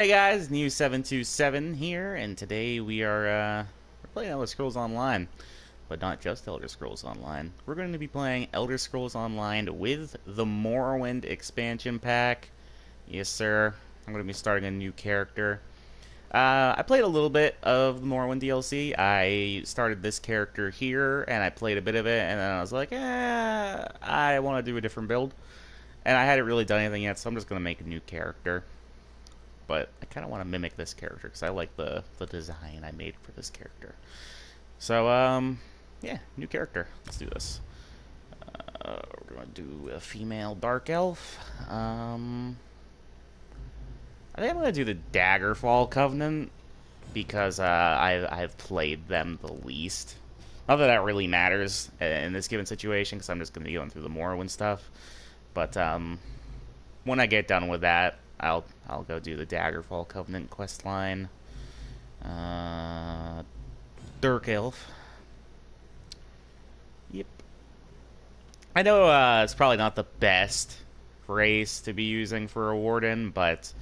Hey guys, New727 here, and today we're playing Elder Scrolls Online, but not just Elder Scrolls Online. We're going to be playing Elder Scrolls Online with the Morrowind expansion pack. Yes, sir. I'm going to be starting a new character. I played a little bit of the Morrowind DLC. I started this character here, and I played a bit of it, and then I was like, I want to do a different build. And I hadn't really done anything yet, so I'm just going to make a new character. But I kind of want to mimic this character because I like the design I made for this character. So, yeah, new character. Let's do this. We're going to do a female dark elf. I think I'm going to do the Daggerfall Covenant because I've played them the least. Not that that really matters in this given situation because I'm just going to be going through the Morrowind stuff. But when I get done with that, I'll go do the Daggerfall Covenant quest line. Dirk Elf. Yep. I know it's probably not the best race to be using for a warden, but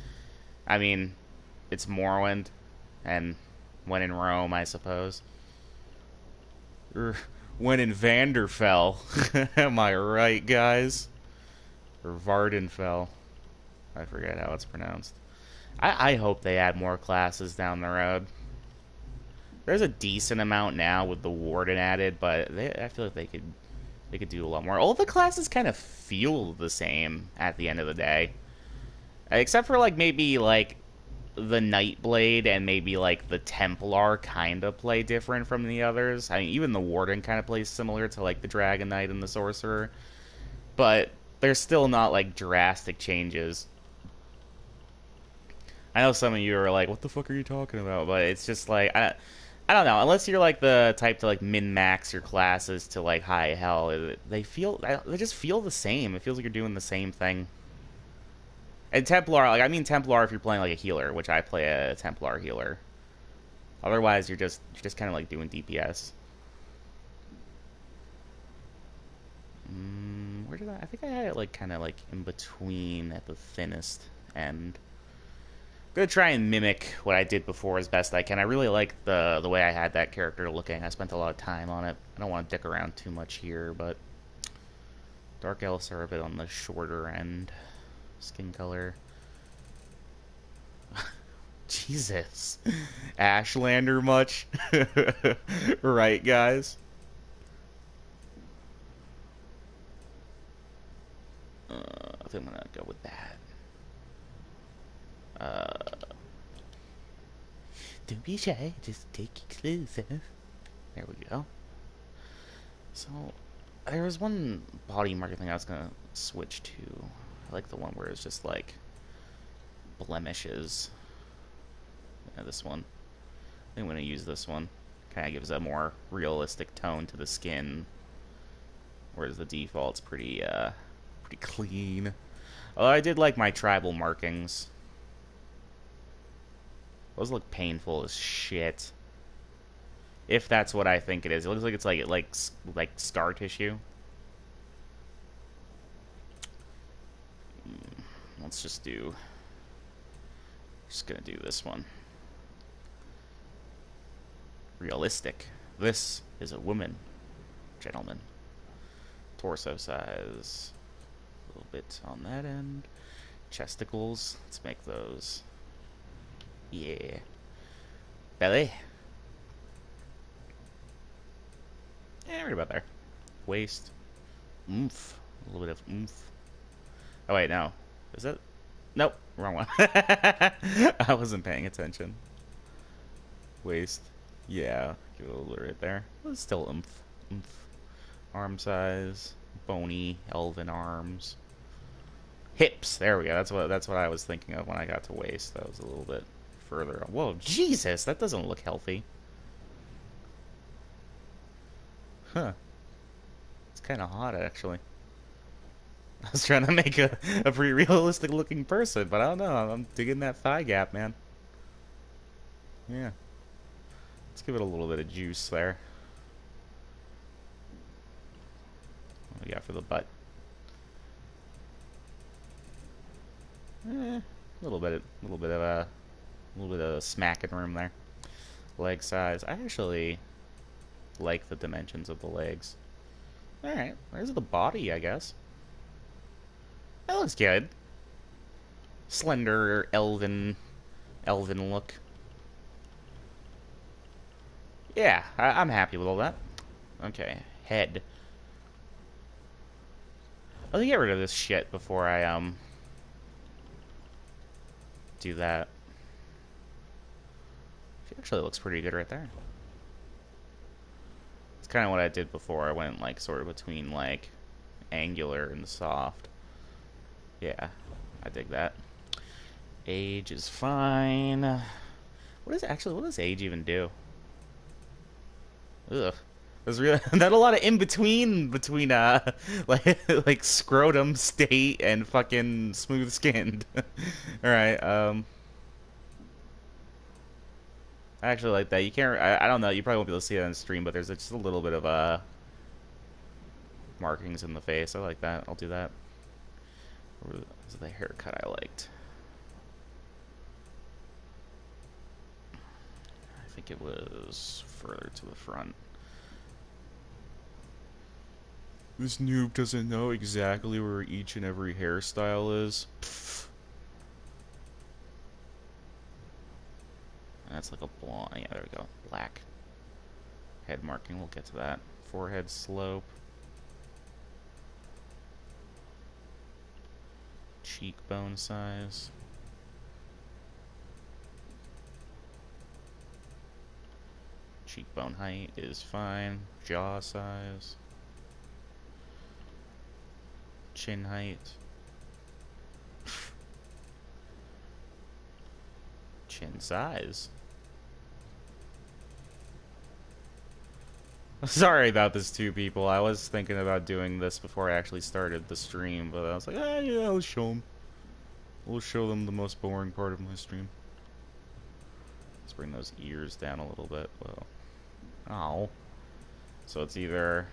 I mean, it's Morrowind, and when in Rome, I suppose. When in Vanderfell. Am I right, guys? Or Vardenfell. I forget how it's pronounced. I hope they add more classes down the road. There's a decent amount now with the warden added, but I feel like they could do a lot more. All the classes kind of feel the same at the end of the day, except for like maybe like the Nightblade and maybe like the Templar kind of play different from the others. I mean, even the warden kind of plays similar to like the Dragon Knight and the Sorcerer, but there's still not like drastic changes. I know some of you are like, "What the fuck are you talking about?" But it's just like I don't know. Unless you're like the type to like min max your classes to like high hell, they just feel the same. It feels like you're doing the same thing. And Templar, like I mean Templar if you're playing like a healer, which I play a Templar healer. Otherwise, you're just kind of like doing DPS. Where did I think I had it like kind of like in between at the thinnest end. Gonna try and mimic what I did before as best I can. I really like the way I had that character looking. I spent a lot of time on it. I don't want to dick around too much here, but dark elves are a bit on the shorter end. Skin color. Jesus. Ashlander much? Right, guys? I think I'm gonna go with that. Don't be shy, just take your clothes off. There we go. So, there was one body marker thing I was gonna switch to. I like the one where it's just like blemishes. Yeah, this one. I think I'm gonna use this one. Kind of gives a more realistic tone to the skin, whereas the default's pretty clean. Although I did like my tribal markings. Those look painful as shit. If that's what I think it is. It looks like it's like scar tissue. Let's just do... Just gonna do this one. Realistic. This is a woman, gentlemen. Torso size. A little bit on that end. Chesticles. Let's make those. Yeah. Belly. Yeah, right about there. Waist. Oomph. A little bit of oomph. Oh, wait, no. Is that... Nope. Wrong one. I wasn't paying attention. Waist. Yeah. Give it a little bit right there. It's still oomph. Oomph. Arm size. Bony. Elven arms. Hips. There we go. That's what I was thinking of when I got to waist. That was a little bit further. Whoa, Jesus! That doesn't look healthy. Huh. It's kind of hot, actually. I was trying to make a pretty realistic looking person, but I don't know. I'm digging that thigh gap, man. Yeah. Let's give it a little bit of juice there. What do we got for the butt? A little bit of A little bit of smacking room there. Leg size. I actually like the dimensions of the legs. Alright, there's the body, I guess. That looks good. Slender, elven look. Yeah, I'm happy with all that. Okay, head. I'll get rid of this shit before I, do that. It actually looks pretty good right there. It's kind of what I did before. I went, like, sort of between, like, angular and soft. Yeah, I dig that. Age is fine. What does age even do? Ugh. There's really not a lot of in between like scrotum state and fucking smooth skinned. Alright, I actually like that. You can't I don't know, you probably won't be able to see that on stream, but there's just a little bit of markings in the face. I like that. I'll do that. What was the haircut I liked? I think it was further to the front. This noob doesn't know exactly where each and every hairstyle is. Pfft. That's like a blonde. Yeah, there we go. Black. Head marking. We'll get to that. Forehead slope. Cheekbone size. Cheekbone height is fine. Jaw size. Chin height. Chin size. Sorry about this too, people. I was thinking about doing this before I actually started the stream, but I was like, yeah, I'll show them. We'll show them the most boring part of my stream. Let's bring those ears down a little bit. Well, oh. So it's either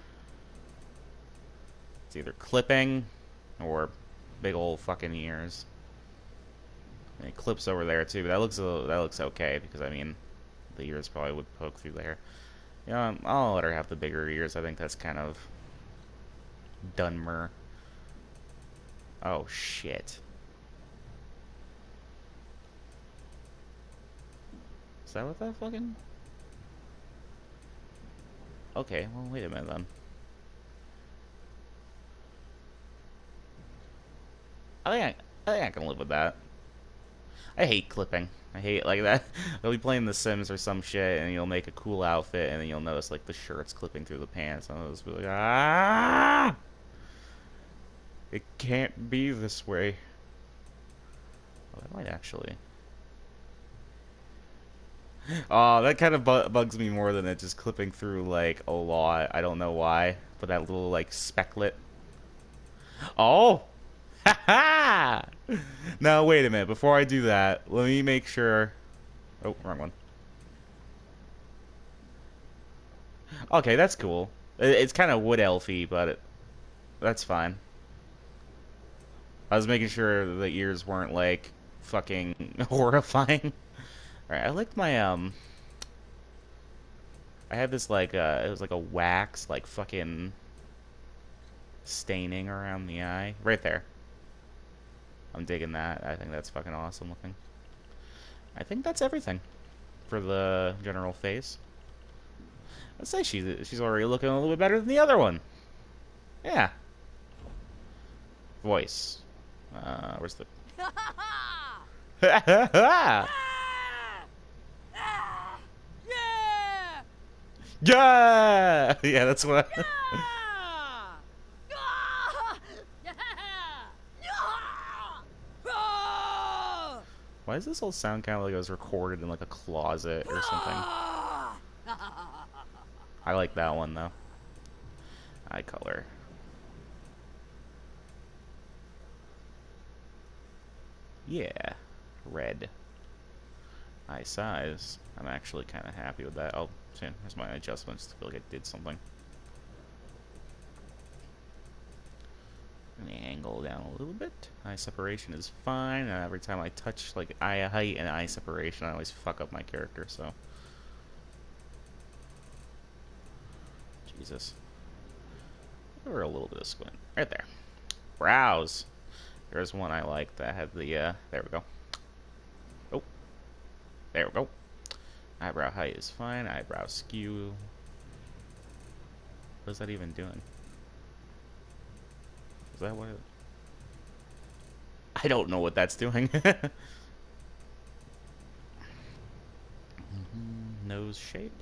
clipping or big old fucking ears. And it clips over there too, but that looks okay because I mean, the ears probably would poke through there. Yeah, I'll let her have the bigger ears. I think that's kind of Dunmer. Oh shit. Is that what that fucking? Okay, well wait a minute then. I think I can live with that. I hate clipping. I hate like that. I'll be playing The Sims or some shit, and you'll make a cool outfit, and then you'll notice like the shirt's clipping through the pants, and I'll just be like, ah! It can't be this way. Oh, that might actually. Oh, that kind of bugs me more than it just clipping through like a lot. I don't know why, but that little like specklet. Oh. Ha! Now wait a minute. Before I do that, let me make sure. Oh, wrong one. Okay, that's cool. It's kind of wood elfy, but that's fine. I was making sure the ears weren't like fucking horrifying. All right, I liked my I had this like it was like a wax like fucking staining around the eye right there. I'm digging that. I think that's fucking awesome looking. I think that's everything for the general face. I'd say she's already looking a little bit better than the other one. Yeah. Voice. Where's the? Yeah! Yeah, that's what. Why does this whole sound kind of like it was recorded in like a closet or something? I like that one though. Eye color. Yeah. Red. Eye size. I'm actually kind of happy with that. Oh, here's my adjustments to feel like I did something. Let me angle down a little bit. Eye separation is fine. Every time I touch like eye height and eye separation, I always fuck up my character. So, Jesus, or a little bit of squint right there. Brows. There's one I like that had the. There we go. Oh, there we go. Eyebrow height is fine. Eyebrow skew. What is that even doing? Is that what it... I don't know what that's doing. Nose shape.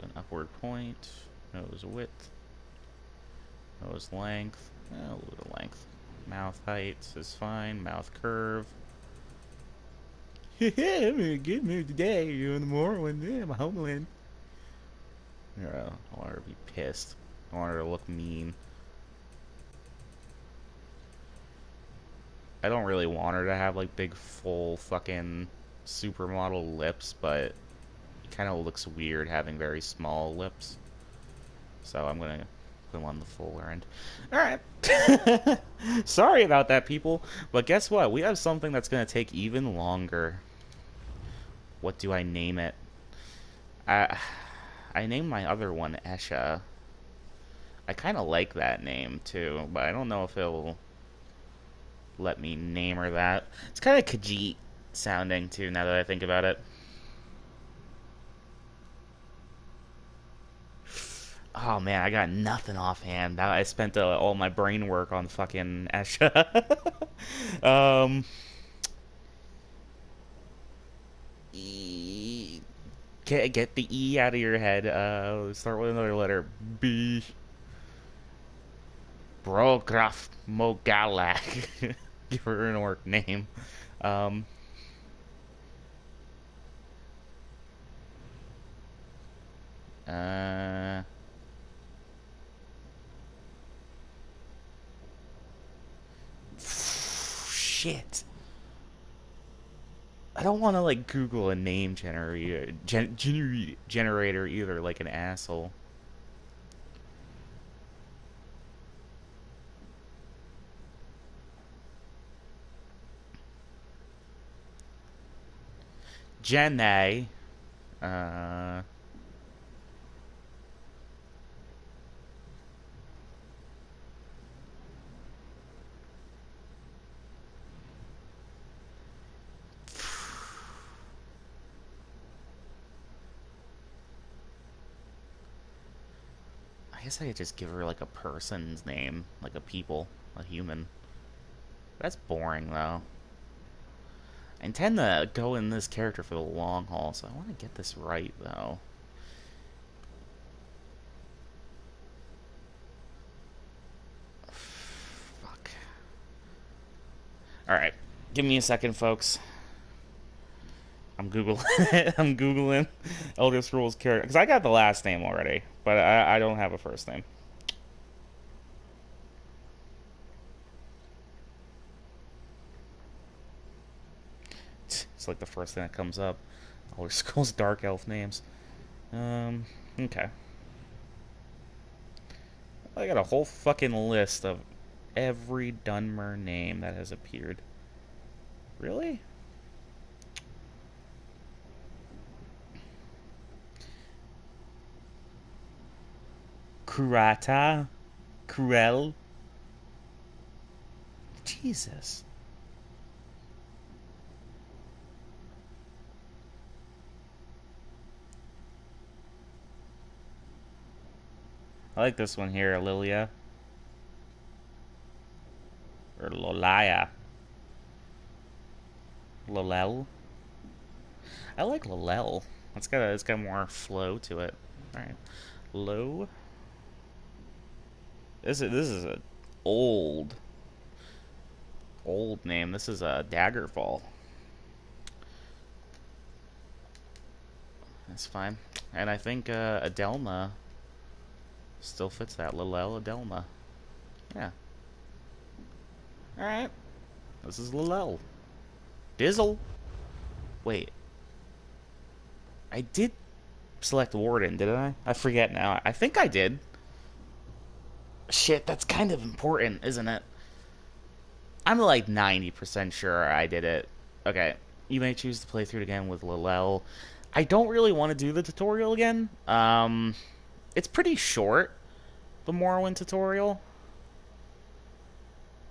An upward point. Nose width. Nose length. A little bit of length. Mouth height is fine. Mouth curve. I'm in a good mood today. You're in the Morrowind. Yeah, my homeland. I want her to be pissed. I want her to look mean. I don't really want her to have like big full fucking supermodel lips, but it kind of looks weird having very small lips. So I'm gonna put them on the fuller end. Alright. Sorry about that, people. But guess what? We have something that's gonna take even longer. What do I name it? I named my other one Esha. I kind of like that name too, but I don't know if it'll let me name her that. It's kind of Khajiit sounding too, now that I think about it. Oh man, I got nothing offhand. I spent all my brain work on fucking Esha. Get the E out of your head. Start with another letter. B. Brograf Mogalak. Give her an orc name. Shit. I don't want to like Google a name generator either, like an asshole. Jenna. I guess I could just give her like a person's name, like a human. That's boring though. I intend to go in this character for the long haul, so I want to get this right though. Fuck. Alright, give me a second, folks. I'm Googling. I'm Googling Elder Scrolls character because I got the last name already, but I don't have a first name. It's like the first thing that comes up. Elder Scrolls Dark Elf names. Okay. I got a whole fucking list of every Dunmer name that has appeared. Really? Kurata? Kurel? Jesus. I like this one here, Lilia. Or Lolaya. Lolel. I like Lolel. It's got more flow to it. Alright. Low. This is a old name. This is a Daggerfall. That's fine. And I think Adelma still fits that. Lilel Adelma. Yeah. Alright. This is Lilel. Dizzle. Wait. I did select Warden, didn't I? I forget now. I think I did. Shit, that's kind of important, isn't it? I'm like 90% sure I did it. Okay, you may choose to play through it again with Lilel. I don't really want to do the tutorial again. It's pretty short, the Morrowind tutorial.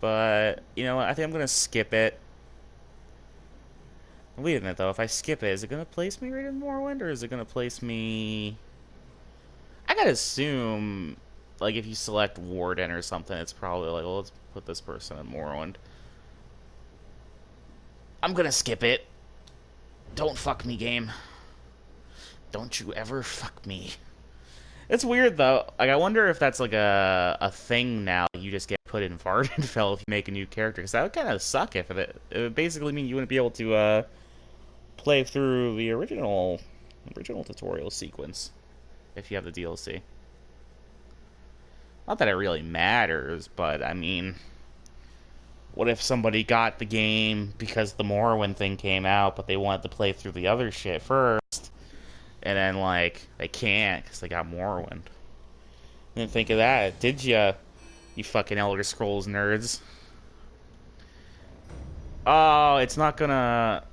But, you know what, I think I'm going to skip it. Wait a minute, though. If I skip it, is it going to place me right in Morrowind, or is it going to place me... I gotta assume, like, if you select Warden or something, it's probably like, well, let's put this person in Morrowind. I'm gonna skip it. Don't fuck me, game. Don't you ever fuck me. It's weird, though. Like, I wonder if that's, like, a thing now. You just get put in Vardenfell if you make a new character. Because that would kind of suck if it would basically mean you wouldn't be able to, play through the original tutorial sequence if you have the DLC. Not that it really matters, but, I mean... What if somebody got the game because the Morrowind thing came out, but they wanted to play through the other shit first, and then, like, they can't because they got Morrowind? Didn't think of that, did ya? You fucking Elder Scrolls nerds. Oh, it's not gonna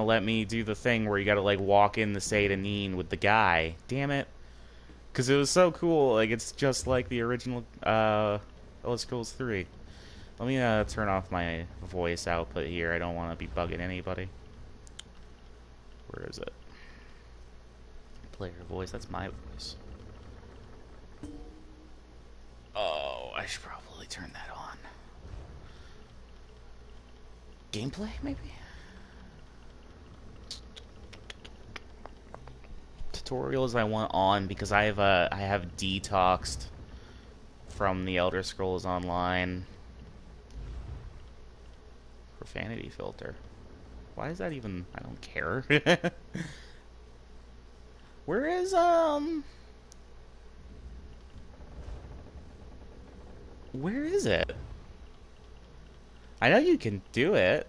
let me do the thing where you gotta, like, walk in the Seyda with the guy. Damn it. Because it was so cool. Like, it's just like the original, Elder Scrolls 3. Let me turn off my voice output here. I don't want to be bugging anybody. Where is it? Player voice. That's my voice. Oh, I should probably turn that on. Gameplay, maybe? Tutorials I want on because I have detoxed from the Elder Scrolls Online. Profanity filter. Why is that even... I don't care. Where is, where is it? I know you can do it.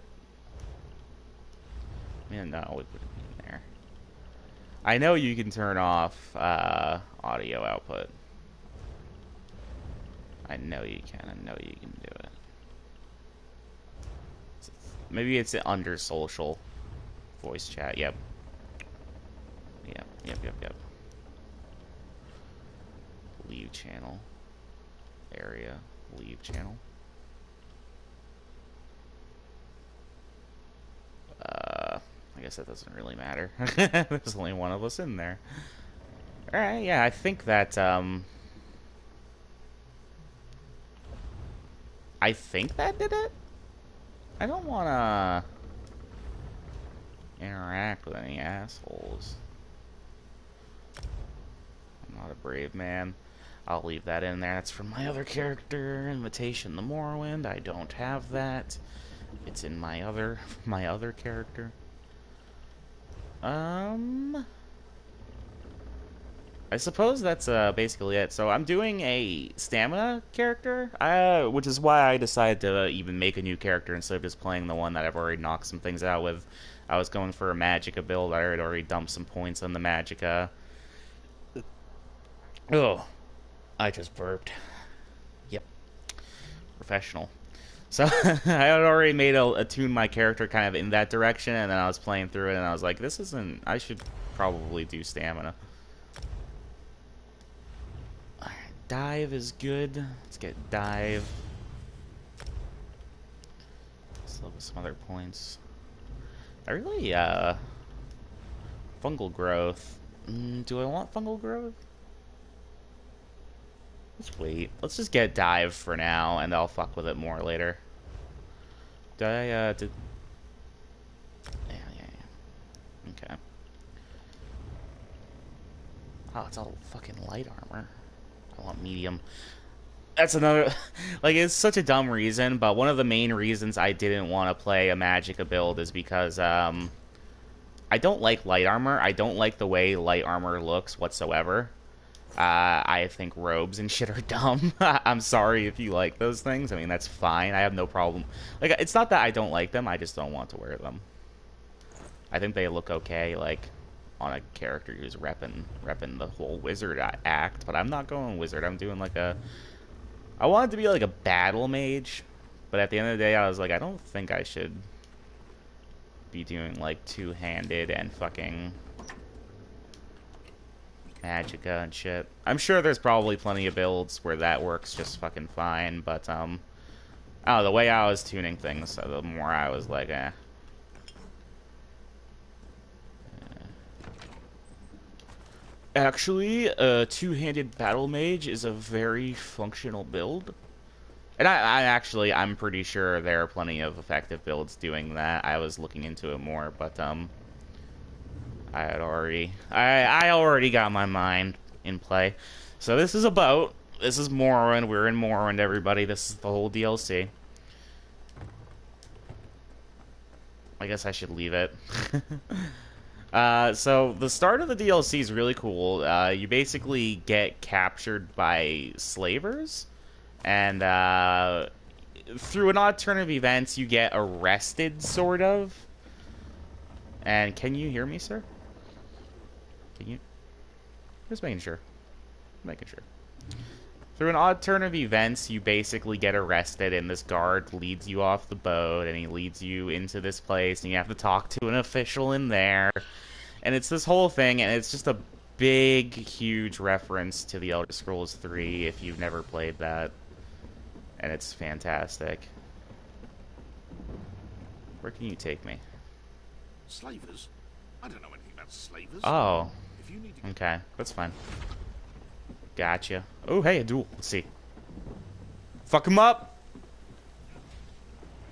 Yeah, no, it wouldn't be in there. I know you can turn off, audio output. I know you can. I know you can do it. Maybe it's under social voice chat. Yep. Yep. Leave channel. Area. Leave channel. I guess that doesn't really matter. There's only one of us in there. Alright, yeah, I think that, I think that did it? I don't wanna interact with any assholes. I'm not a brave man. I'll leave that in there. That's from my other character, Invitation to Morrowind. I don't have that. It's in my other character. I suppose that's basically it. So I'm doing a stamina character, which is why I decided to even make a new character instead of just playing the one that I've already knocked some things out with. I was going for a Magicka build. I had already dumped some points on the Magicka. Oh, I just burped. Yep. Professional. So I had already made attuned my character kind of in that direction, and then I was playing through it, and I was like, this isn't... I should probably do stamina. Alright, dive is good. Let's get dive. Let's look at some other points. I really, fungal growth. Do I want fungal growth? Let's wait. Let's just get dive for now, and I'll fuck with it more later. Did I, did... Yeah. Okay. Oh, it's all fucking light armor. I want medium. That's another... Like, it's such a dumb reason, but one of the main reasons I didn't want to play a Magicka build is because, I don't like light armor. I don't like the way light armor looks whatsoever. I think robes and shit are dumb. I'm sorry if you like those things. I mean, that's fine. I have no problem. Like, it's not that I don't like them. I just don't want to wear them. I think they look okay, like, on a character who's repping the whole wizard act. But I'm not going wizard. I'm doing, like, a I wanted to be like a battle mage, but at the end of the day, I was like, I don't think I should be doing like two-handed and fucking magicka and shit. I'm sure there's probably plenty of builds where that works just fucking fine, but oh, the way I was tuning things, the more I was like, eh. Actually, a two-handed battle mage is a very functional build. And I'm pretty sure there are plenty of effective builds doing that. I was looking into it more, but I already got my mind in play. So this is Morrowind. We're in Morrowind, everybody. This is the whole DLC. I guess I should leave it. So the start of the DLC is really cool. You basically get captured by slavers, and through an odd turn of events, you get arrested, sort of. And can you hear me, sir? Can you? Just making sure. Making sure. Through an odd turn of events, you basically get arrested, and this guard leads you off the boat, and he leads you into this place, and you have to talk to an official in there. And it's this whole thing, and it's just a big, huge reference to the Elder Scrolls 3 if you've never played that. And it's fantastic. Where can you take me? Slavers? I don't know anything about slavers. Oh. If you need to Okay, that's fine. Gotcha. Oh, hey, a duel. Let's see. Fuck him up!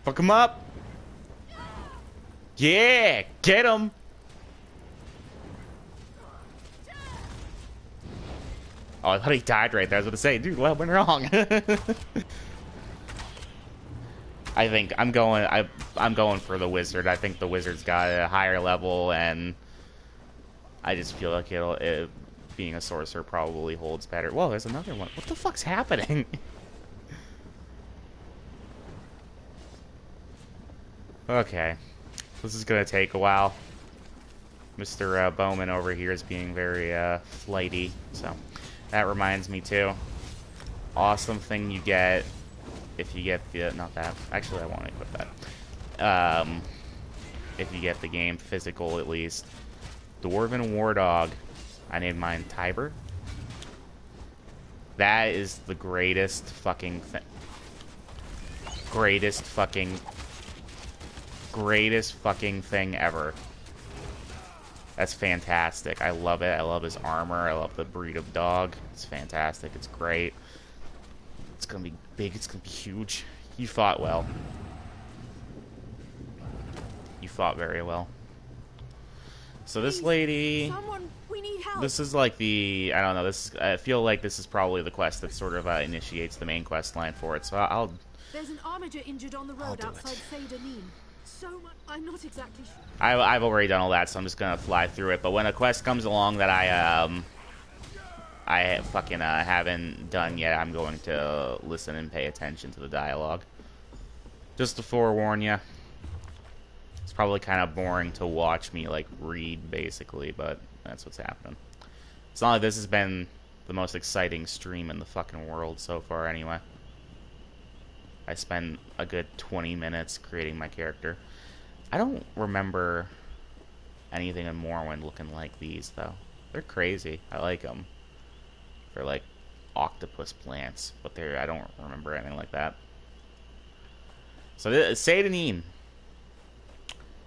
Fuck him up! Yeah! Get him! Oh, I thought he died right there. I was going to say, dude, what went wrong? I think I'm going for the wizard. I think the wizard's got a higher level, and I just feel like being a sorcerer probably holds better. Whoa, there's another one. What the fuck's happening? Okay, this is gonna take a while. Mr. Bowman over here is being very flighty, so that reminds me too. Awesome thing you get if you get the not that. Actually, I won't equip that. If you get the game physical, at least. Dwarven War Dog. I named mine Tiber. That is the greatest fucking thing. Greatest fucking thing ever. That's fantastic. I love it. I love his armor. I love the breed of dog. It's fantastic. It's great. It's gonna be big. It's gonna be huge. You fought well. You fought very well. So this lady, Someone, we need help. this is like the, I don't know, I feel like this is probably the quest that sort of initiates the main quest line for it, so I'll... There's an armiger injured on the road outside Sadanine. So much, I'm not exactly sure. I've already done all that, so I'm just gonna fly through it, but when a quest comes along that I fucking haven't done yet, I'm going to listen and pay attention to the dialogue. Just to forewarn you. It's probably kind of boring to watch me, like, read, basically, but that's what's happening. It's not like this has been the most exciting stream in the fucking world so far, anyway. I spent a good 20 minutes creating my character. I don't remember anything in Morrowind looking like these, though. They're crazy. I like them. They're like octopus plants, but I don't remember anything like that. So, Sadanine.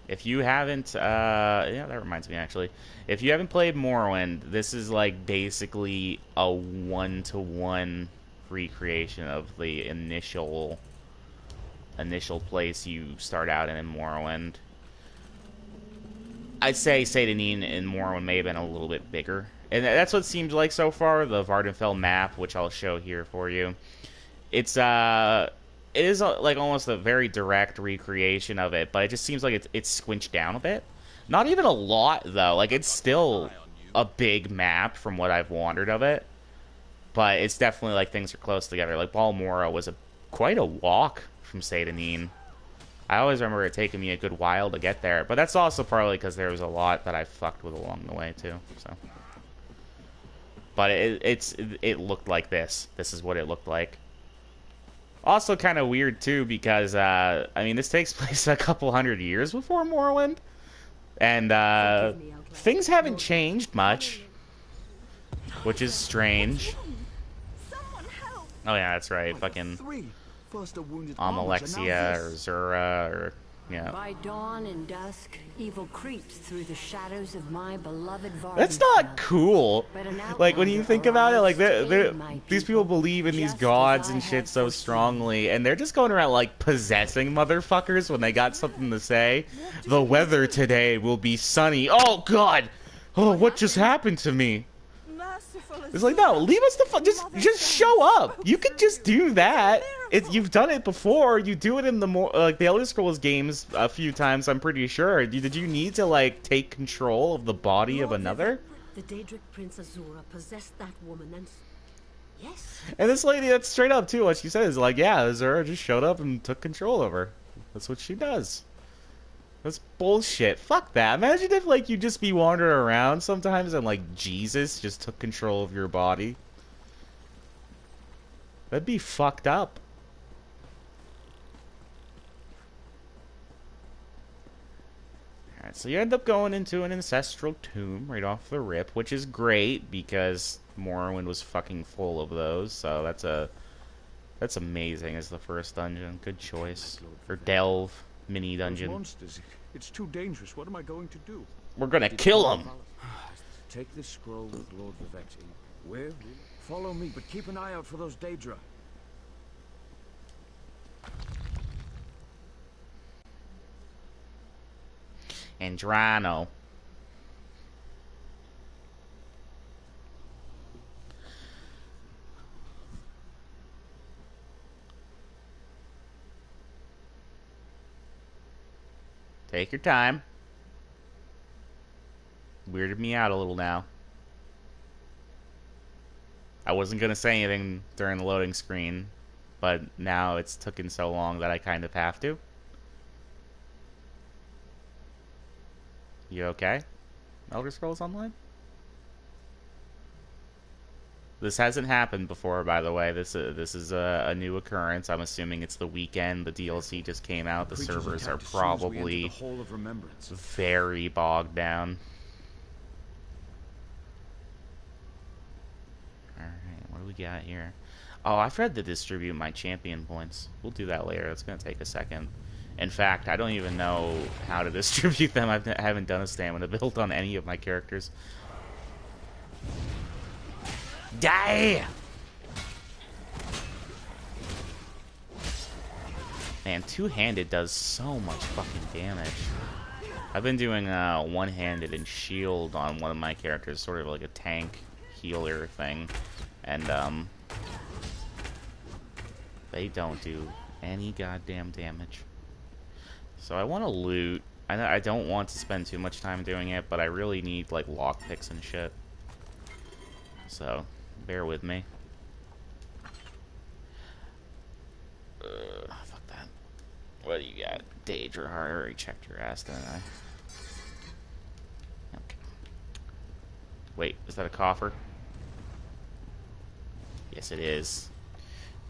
If you haven't, yeah, that reminds me, actually. If you haven't played Morrowind, this is, like, basically a one-to-one recreation of the initial place you start out in Morrowind. I'd say Sadanine in Morrowind may have been a little bit bigger. And that's what it seems like so far, the Vardenfell map, which I'll show here for you. It is like almost a very direct recreation of it, but it just seems like it's squinched down a bit. Not even a lot, though. Like, it's still a big map from what I've wandered of it. But it's definitely like things are close together. Like, Balmora was quite a walk from Sadanine. I always remember it taking me a good while to get there. But that's also probably because there was a lot that I fucked with along the way, too. So, but it looked like this. This is what it looked like. Also kind of weird too because I mean this takes place a couple hundred years before Morrowind, and things haven't changed much, which is strange. Oh yeah, that's right. Fucking Alexia or Zura or yeah. By dawn and dusk, evil creeps through the shadows of my beloved Vardenfell. That's not cool. Like when you think about it, like these people believe in these gods and shit so strongly, and they're just going around like possessing motherfuckers when they got something to say. The weather today will be sunny. Oh God! Oh, what just happened to me? It's like, no, leave us the fuck. Just show up. You could just do that. You've done it before. You do it in the the Elder Scrolls games a few times. I'm pretty sure. Did you need to like take control of the body of another? The Daedric Prince Azura possessed that woman, and yes. And this lady, that's straight up too. What she says is like, yeah, Azura just showed up and took control of her. That's what she does. That's bullshit. Fuck that. Imagine if, like, you just be wandering around sometimes and, like, Jesus just took control of your body. That'd be fucked up. Alright, so you end up going into an ancestral tomb right off the rip, which is great because Morrowind was fucking full of those, so that's amazing as the first dungeon. Good choice. Or delve. Mini dungeon. Monsters. It's too dangerous. What am I going to do? We're gonna kill him. Take this scroll with Lord Vivexi. Where? Follow me, but keep an eye out for those Daedra. Andrano. Take your time. Weirded me out a little now. I wasn't gonna say anything during the loading screen, but now it's taken so long that I kind of have to. You okay? Elder Scrolls Online? This hasn't happened before, by the way. This is a new occurrence. I'm assuming it's the weekend. The DLC just came out. The servers are probably very bogged down. Alright, what do we got here? Oh, I forgot to distribute my champion points. We'll do that later. It's going to take a second. In fact, I don't even know how to distribute them. I haven't done a stamina build on any of my characters. Die! Man, two-handed does so much fucking damage. I've been doing one-handed and shield on one of my characters, sort of like a tank healer thing, and they don't do any goddamn damage. So I want to loot. I don't want to spend too much time doing it, but I really need like lockpicks and shit. So bear with me. Fuck that. What do you got? Daedra. I already checked your ass, didn't I? Okay. Wait, is that a coffer? Yes, it is.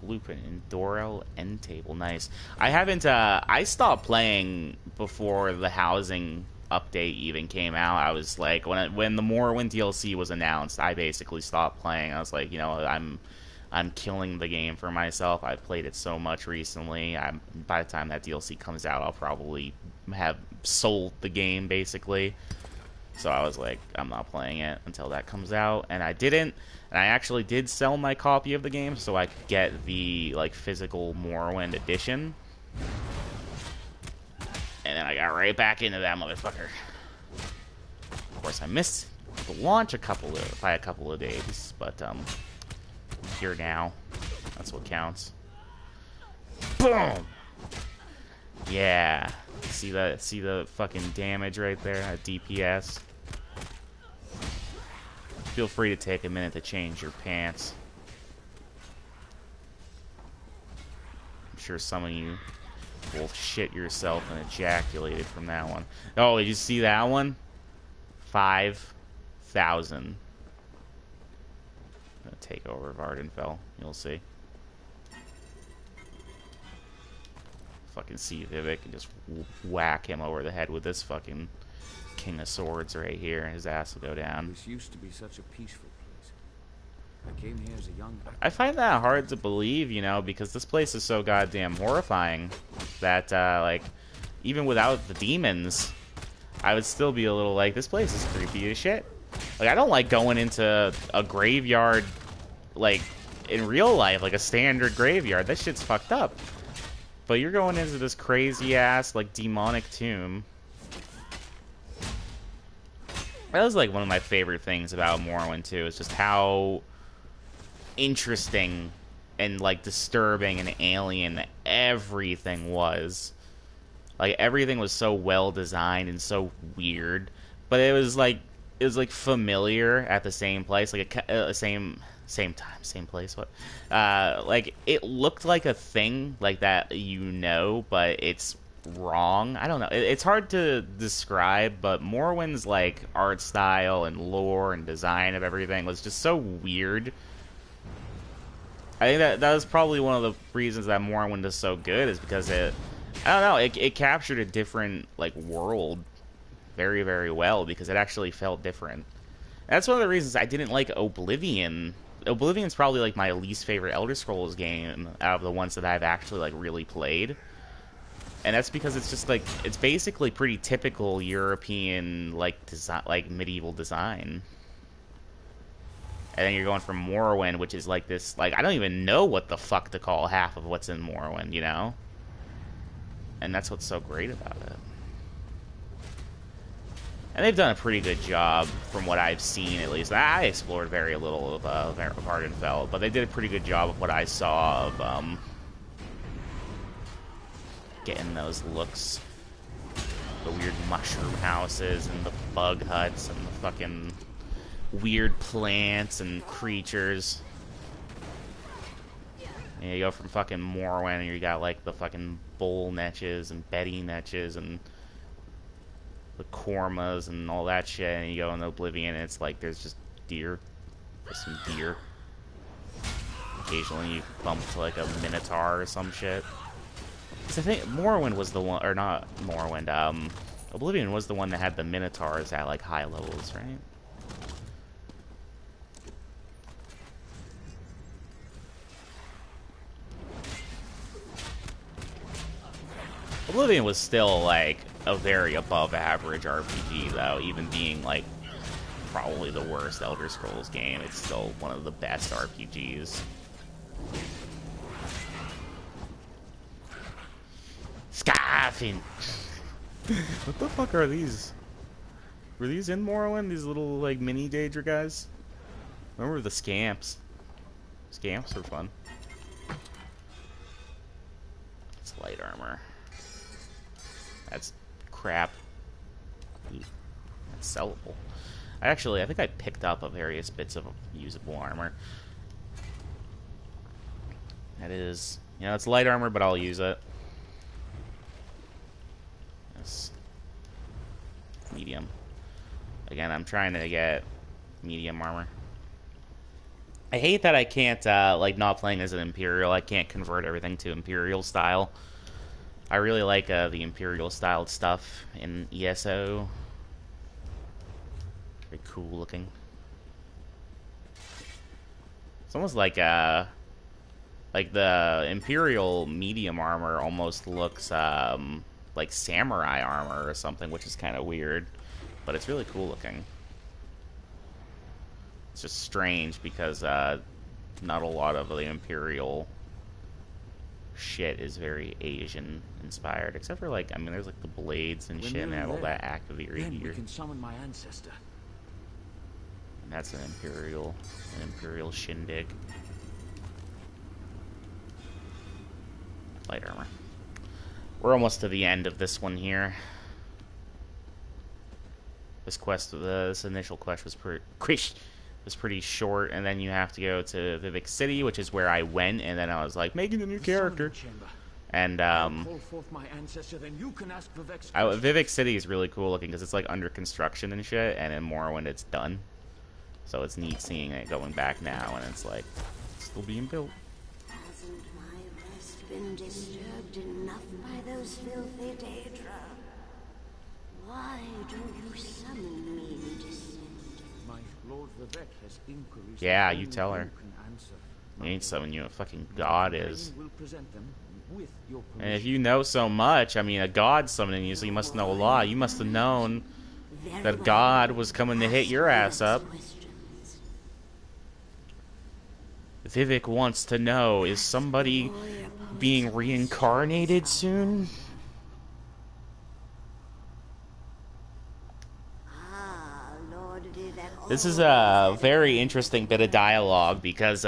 Blueprint and Dorel end table. Nice. I haven't I stopped playing before the housing update even came out. I was like, when the Morrowind DLC was announced, I basically stopped playing. I was like, you know, I'm killing the game for myself. I've played it so much recently. By the time that DLC comes out, I'll probably have sold the game basically. So I was like, I'm not playing it until that comes out, and I didn't. And I actually did sell my copy of the game so I could get the like physical Morrowind edition. And then I got right back into that motherfucker. Of course, I missed the launch by a couple of days, but I'm here now. That's what counts. Boom. Yeah. See the fucking damage right there? That DPS. Feel free to take a minute to change your pants. I'm sure some of you will shit yourself and ejaculated from that one. Oh, did you see that one? 5,000. I'm gonna take over Vardenfell. You'll see. fucking see Vivek and just whack him over the head with this fucking King of Swords right here. His ass will go down. This used to be such a peaceful place. I came here as a young... I find that hard to believe, you know, because this place is so goddamn horrifying that, like, even without the demons, I would still be a little like, this place is creepy as shit. Like, I don't like going into a graveyard, like, in real life, like a standard graveyard. That shit's fucked up. But you're going into this crazy-ass, like, demonic tomb. That was, like, one of my favorite things about Morrowind, too, is just how interesting and, like, disturbing and alien everything was. Like, everything was so well designed and so weird, but it was like familiar at the same place, like same time, same place. What? Like, it looked like a thing like that, you know, but it's wrong. I don't know. It's hard to describe, but Morrowind's like art style and lore and design of everything was just so weird. I think that was probably one of the reasons that Morrowind is so good, is because I don't know, it captured a different, like, world very, very well, because it actually felt different. And that's one of the reasons I didn't like Oblivion. Oblivion's probably, like, my least favorite Elder Scrolls game out of the ones that I've actually, like, really played. And that's because it's just, like, it's basically pretty typical European, like, design, like, medieval design. And then you're going from Morrowind, which is, like, this, like, I don't even know what the fuck to call half of what's in Morrowind, you know? And that's what's so great about it. And they've done a pretty good job, from what I've seen, at least. I explored very little of Vardenfell, but they did a pretty good job of what I saw of getting those looks. The weird mushroom houses, and the bug huts, and the fucking weird plants and creatures. And you go from fucking Morrowind, and you got, like, the fucking bull netches and Betty netches and the kormas and all that shit, and you go in Oblivion, and it's like there's just deer. There's some deer. Occasionally you bump to, like, a minotaur or some shit. So I think Morrowind was the one, or not Morrowind, Oblivion was the one that had the minotaurs at, like, high levels, right? Oblivion was still, like, a very above-average RPG, though, even being, like, probably the worst Elder Scrolls game. It's still one of the best RPGs. Scoffing! What the fuck are these? Were these in Morrowind? These little, like, mini Daedra guys? Remember the scamps? Scamps are fun. It's light armor. That's crap. Ooh, that's sellable. I think I picked up various bits of usable armor. That is, you know, it's light armor, but I'll use it. Yes. Medium. Again, I'm trying to get medium armor. I hate that I can't, like, not playing as an Imperial, I can't convert everything to Imperial style. I really like the Imperial-styled stuff in ESO. Very cool looking. It's almost like the Imperial medium armor almost looks like samurai armor or something, which is kind of weird, but it's really cool looking. It's just strange because not a lot of the Imperial shit is very Asian inspired, except for, like, I mean, there's, like, the blades and shit, and they have all that activator Then gear. we can summon my ancestor. And that's an Imperial shindig. Light armor. We're almost to the end of this one here. This initial quest was pretty short, and then you have to go to Vivek City, which is where I went, and then I was like, making a new character. And Vivek City is really cool looking because it's, like, under construction and shit, and in Morrowind it's done. So it's neat seeing it going back now, and it's like, it's still being built. Hasn't my rest been disturbed enough by those filthy Daedra. Why do you summon me in descent? My Lord Vivek has inquiries. Yeah, that you only tell her. can answer. You ain't summon you a fucking god is. Will present them with your And if permission. you know so much, I mean, a god summoning you, so you must know a lot. You must have known Very that well. God was coming to hit Ask your me ass next up. questions. Vivek wants to know, is somebody being reincarnated soon? Ah, Lord Vivek. This is a very interesting bit of dialogue because,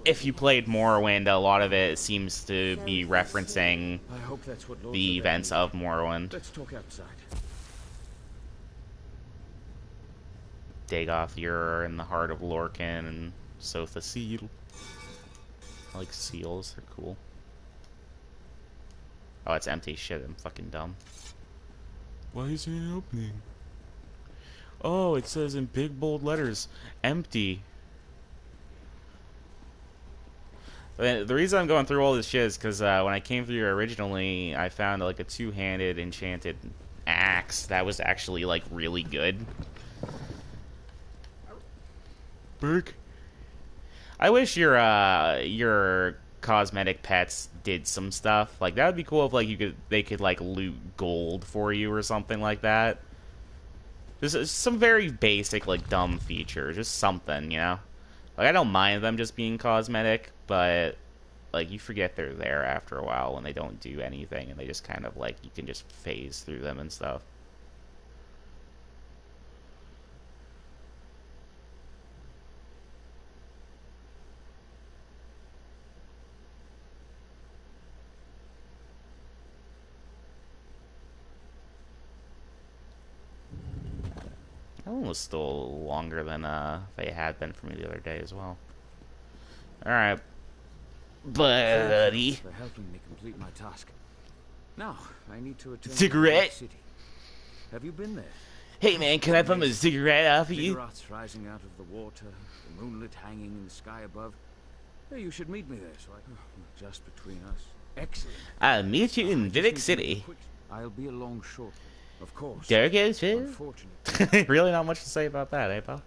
if you played Morrowind, a lot of it seems to be referencing I hope that's what Lord the Vivek events needs. of Morrowind. Let's talk outside. Dagoth, you're in the heart of Lorcan and Sotha Seal. I like seals, they're cool. Oh, it's empty. Shit, I'm fucking dumb. Why isn't it opening? Oh, it says in big bold letters, empty. The reason I'm going through all this shit is because when I came through originally, I found like a two-handed enchanted axe that was actually like really good. Burke. I wish your cosmetic pets did some stuff. Like that would be cool if like they could like loot gold for you or something like that. Just some very basic like dumb feature, just something, you know. Like I don't mind them just being cosmetic, but like you forget they're there after a while when they don't do anything and they just kind of like you can just phase through them and stuff. That one was still longer than they had been for me the other day as well. Alright. Buddy. For helping me complete my task. Now, I need to return Cigarette? to the city. Have you been there? Hey man, can I bum a cigarette off of you? Ziggurats rising out of the water, the moonlit hanging in the sky above. Hey, you should meet me there, so I just between us. Excellent. I'll meet you in I just need Vivek to City. make it quick. I'll be along shortly. Of course. There goes Phil. Unfortunately. Really not much to say about that, eh, pal?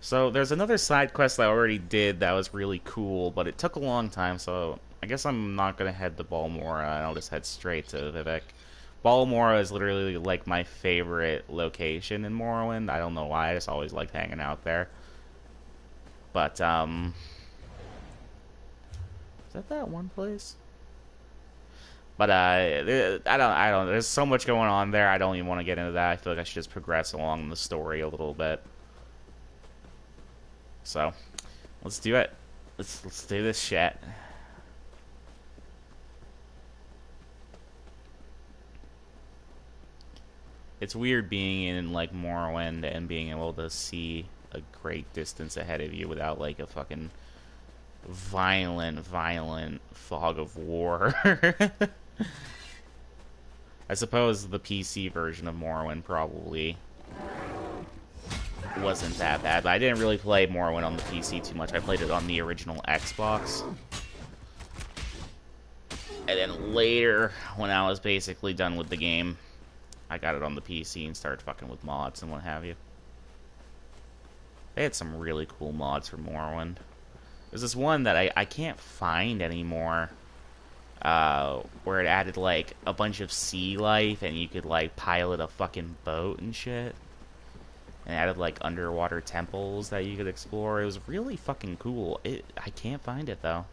So, there's another side quest I already did that was really cool, but it took a long time, so I guess I'm not going to head to Balmora, and I'll just head straight to Vivek. Balmora is literally, like, my favorite location in Morrowind. I don't know why, I just always liked hanging out there. But, is that one place? But, I don't, there's so much going on there, I don't even want to get into that. I feel like I should just progress along the story a little bit. So, let's do it. Let's do this shit. It's weird being in, like, Morrowind and being able to see a great distance ahead of you without, like, a fucking violent fog of war. I suppose the PC version of Morrowind probably wasn't that bad, but I didn't really play Morrowind on the PC too much. I played it on the original Xbox. And then later, when I was basically done with the game, I got it on the PC and started fucking with mods and what have you. They had some really cool mods for Morrowind. There's this one that I can't find anymore, where it added, like, a bunch of sea life and you could, like, pilot a fucking boat and shit. And added, like, underwater temples that you could explore. It was really fucking cool. I can't find it, though.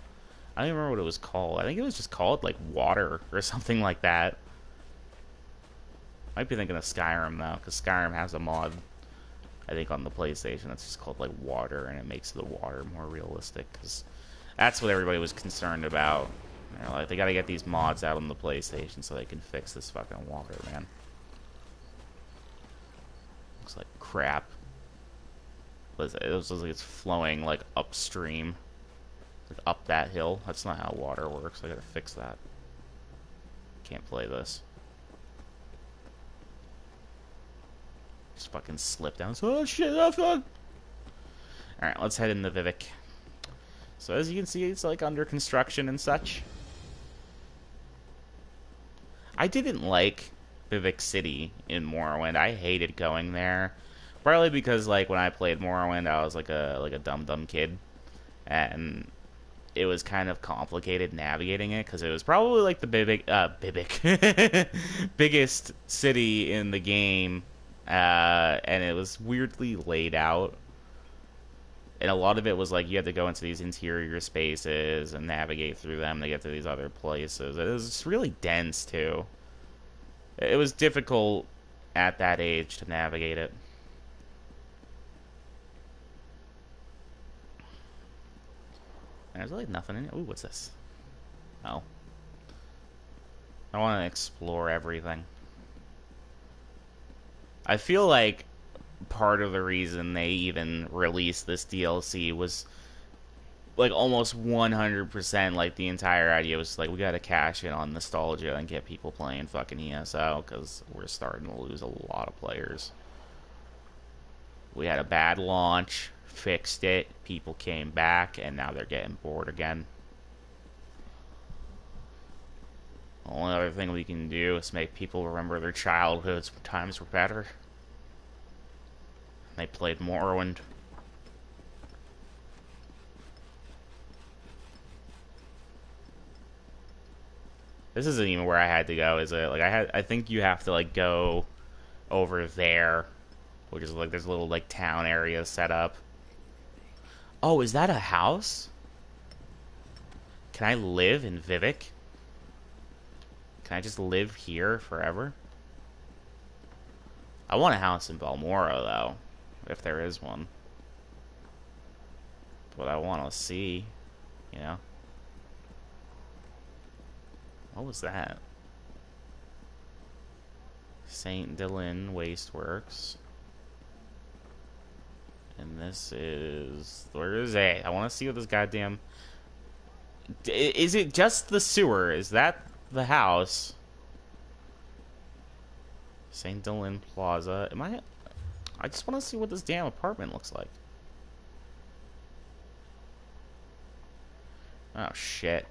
I don't even remember what it was called. I think it was just called, like, Water or something like that. Might be thinking of Skyrim, though, because Skyrim has a mod, I think, on the PlayStation that's just called, like, Water, and it makes the water more realistic, because that's what everybody was concerned about. They're like, they gotta get these mods out on the PlayStation so they can fix this fucking water, man. Looks like crap. What is it? It looks like it's flowing, like, upstream. Like, up that hill. That's not how water works. I gotta fix that. Can't play this. Just fucking slip down. Oh shit, oh fuck! Alright, let's head into Vivek. So as you can see, it's like under construction and such. I didn't like Vivek City in Morrowind. I hated going there. Partly because like when I played Morrowind, I was like a dumb kid, and it was kind of complicated navigating it because it was probably like the biggest city in the game, and it was weirdly laid out. And a lot of it was like you had to go into these interior spaces and navigate through them to get to these other places. It was just really dense too. It was difficult at that age to navigate it. There's like nothing in it. Ooh, what's this? Oh. I want to explore everything. I feel like part of the reason they even released this DLC was like almost 100% like the entire idea was like we gotta cash in on nostalgia and get people playing fucking ESO because we're starting to lose a lot of players. We had a bad launch, fixed it, people came back, and now they're getting bored again. The only other thing we can do is make people remember their childhoods when times were better. They played Morrowind. This isn't even where I had to go, is it? Like I think you have to like go over there, which is like there's a little like town area set up. Oh, is that a house? Can I live in Vivek? Can I just live here forever? I want a house in Balmora though, if there is one. That's what I want to see, you know. What was that? St. Dylan Wasteworks. And this is... Where is it? I want to see what this goddamn... Is it just the sewer? Is that the house? St. Dylan Plaza. Am I... I just want to see what this damn apartment looks like. Oh, shit.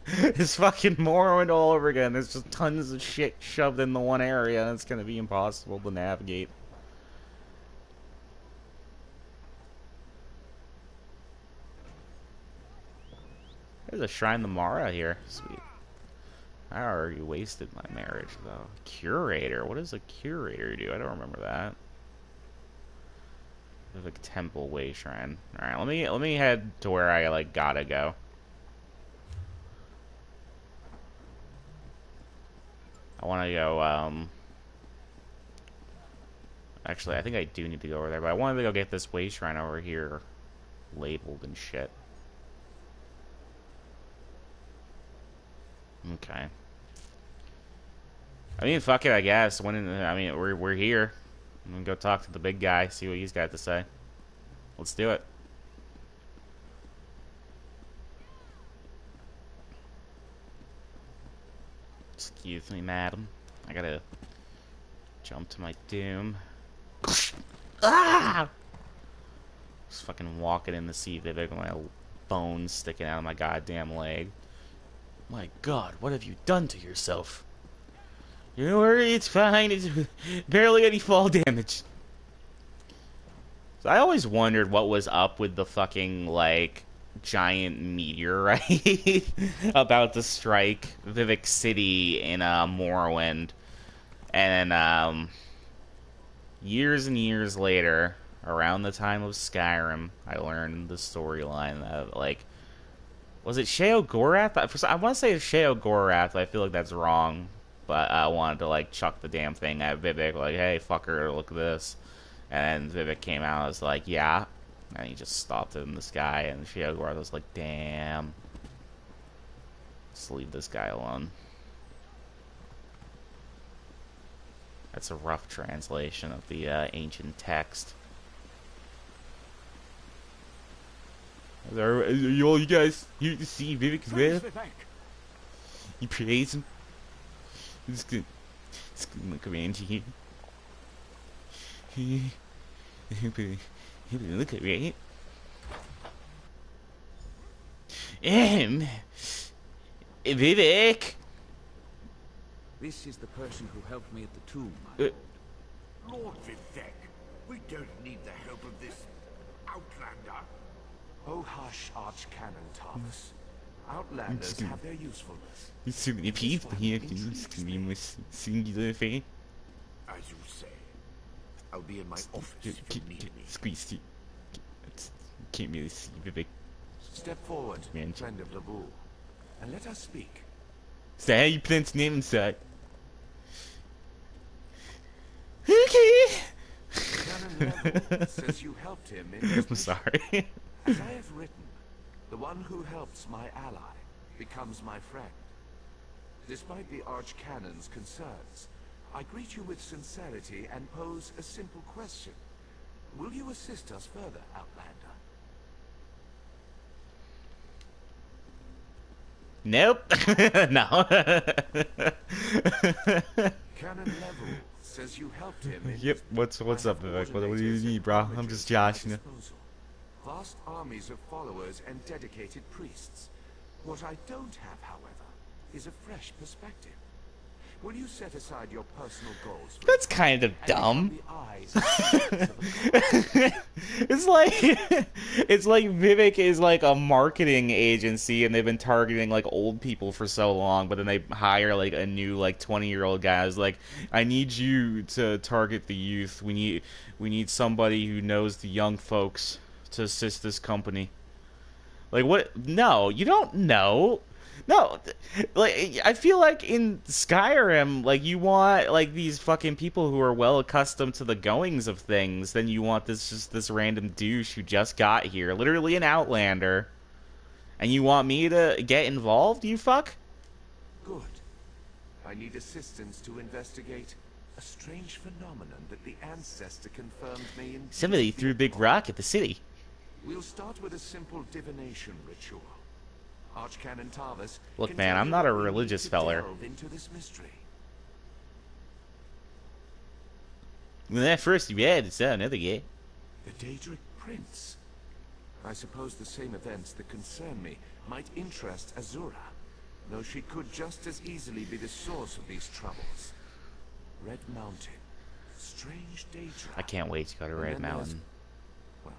It's fucking Morrowind all over again. There's just tons of shit shoved in the one area, and it's gonna be impossible to navigate. There's a Shrine to Mara here. Sweet. I already wasted my marriage, though. Curator. What does a curator do? I don't remember that. There's a temple way shrine. Alright, let me head to where I, like, gotta go. I want to go, actually, I think I do need to go over there, but I wanted to go get this way shrine over here labeled and shit. Okay. I mean, fuck it, I guess. I mean, we're here. I'm gonna go talk to the big guy, see what he's got to say. Let's do it. Excuse me, madam. I gotta jump to my doom. Ah! Just fucking walking in the sea, Vivek, with my bones sticking out of my goddamn leg. My God, what have you done to yourself? Don't worry, it's fine. It's barely any fall damage. So I always wondered what was up with the fucking, like, giant meteorite about to strike Vivek City in Morrowind. And years and years later, around the time of Skyrim, I learned the storyline that, like, was it Sheogorath? I want to say it's Sheogorath, but I feel like that's wrong. But I wanted to, like, chuck the damn thing at Vivek, like, hey, fucker, look at this. And Vivek came out and was like, yeah. And he just stopped it in the sky, and Sheogorath was like, damn. Just leave this guy alone. That's a rough translation of the ancient text. Are you guys here to see Vivek's well? You praise him? It's good. It's good look around here. Look at right. Vivek. This is the person who helped me at the tomb, my Uh, lord. Lord Vivek, we don't need the help of this outlander. Oh hush, Archcanon Thomas. Outlanders have their usefulness. There's so many people here. This can be my singular thing. As you say, I'll be in my office if you need me. Squeeze it. Can't really see Vivek. Step forward, Man. friend of Lavu, and let us speak. Is that how you pronounce the name inside? Okay. Canon Level says you helped him in his I'm mission. sorry. As I have written, the one who helps my ally becomes my friend. Despite the Archcanon's concerns, I greet you with sincerity and pose a simple question. Will you assist us further, Outlander? Nope. No. Canon Level says you helped him in Yep. his What's I up, have Vivek? What do you coordinators need, and bro? I'm managers just at my joshing you. disposal. Vast armies of followers and dedicated priests. What I don't have, however, is a fresh perspective. Will you set aside your personal goals for That's kind of and become dumb. the eyes and ears of a god? It's like it's like Vivek is like a marketing agency and they've been targeting like old people for so long, but then they hire like a new like 20-year-old guy who's like, I need you to target the youth. We need somebody who knows the young folks to assist this company. Like what? No, you don't know. No, like I feel like in Skyrim, like you want like these fucking people who are well accustomed to the goings of things. Then you want this random douche who just got here, literally an outlander, and you want me to get involved? You fuck. Good. I need assistance to investigate a strange phenomenon that the ancestor confirmed me in. Somebody threw a big rock at the city. We'll start with a simple divination ritual. Archcanon Tarvis. Look, can man, tell I'm you not a what we need religious to feller. delve into this mystery. Well, first you had it's another guy. The Daedric Prince. I suppose the same events that concern me might interest Azura, though she could just as easily be the source of these troubles. Red Mountain. Strange Daedra. I can't wait to go to And Red then there's- Mountain. Well,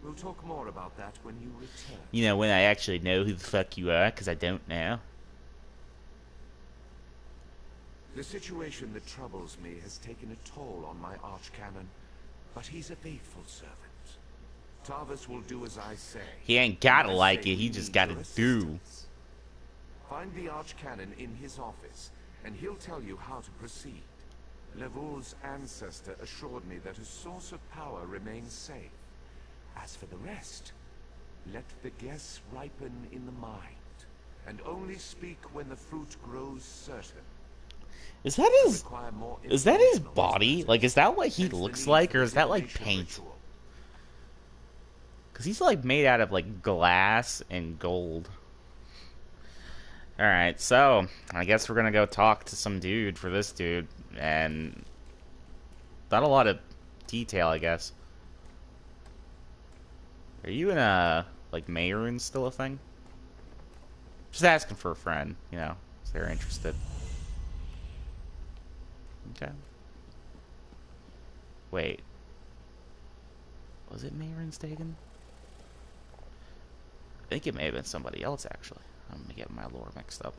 we'll talk more about that when you return. You know, when I actually know who the fuck you are, because I don't now. The situation that troubles me has taken a toll on my Archcanon, but he's a faithful servant. Tarvis will do as I say. He ain't gotta When I like say it, he we just need gotta your do. assistance. Find the Archcanon in his office, and he'll tell you how to proceed. Levoul's ancestor assured me that a source of power remains safe. As for the rest, let the guess ripen in the mind, and only speak when the fruit grows certain. Is that his Require more is that his information on body? this Like, is that what he Hence the looks need like, for or the is that like divination paint? ritual. Because he's like made out of like glass and gold. Alright, so I guess we're gonna go talk to some dude for this dude, and not a lot of detail, I guess. Are you in a like Mayroon still a thing? Just asking for a friend, you know, if they're interested. Okay. Wait. Was it Mayron's taken? I think it may have been somebody else, actually. I'm gonna get my lore mixed up.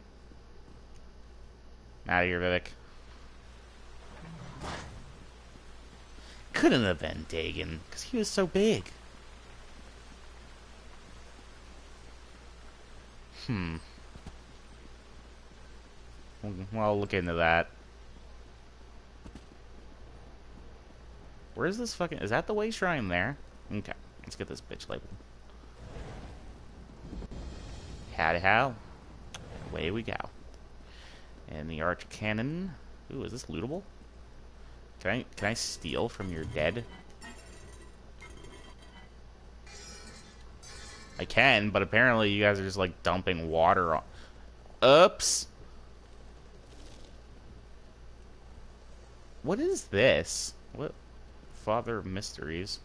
Out of here, Vivek. Couldn't have been Dagon, because he was so big. Well, I'll look into that. Where is this fucking... Is that the way shrine there? Okay, let's get this bitch labeled. Howdy how. Away we go. And the arch cannon. Ooh, is this lootable? Can I steal from your dead? I can, but apparently you guys are just like dumping water on. Oops. What is this? What? Father of Mysteries.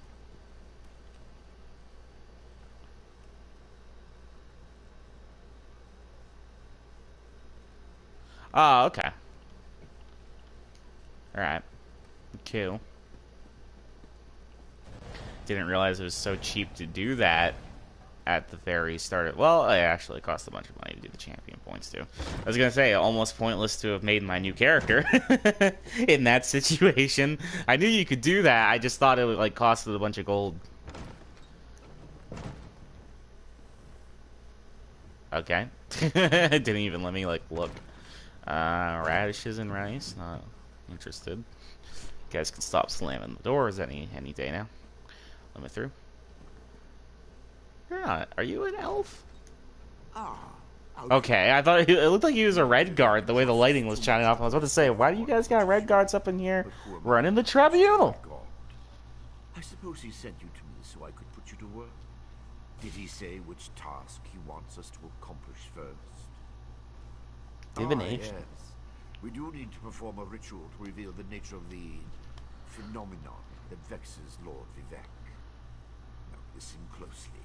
Oh, okay. Alright. Cool. Didn't realize it was so cheap to do that at the very start. Well, it actually cost a bunch of money to do the champion points, too. I was going to say, almost pointless to have made my new character in that situation. I knew you could do that. I just thought it would, like, costed a bunch of gold. Okay. Didn't even let me, like, look. Radishes and rice. Not interested. You guys can stop slamming the doors any day now. Let me through. You're not. Are you an elf? Okay, I thought it looked like he was a red guard the way the lighting was shining off. I was about to say, why do you guys got red guards up in here running the tribunal? I suppose he sent you to me so I could put you to work. Did he say which task he wants us to accomplish first? Divination. Yes. We do need to perform a ritual to reveal the nature of the phenomenon that vexes Lord Vivek. Now listen closely.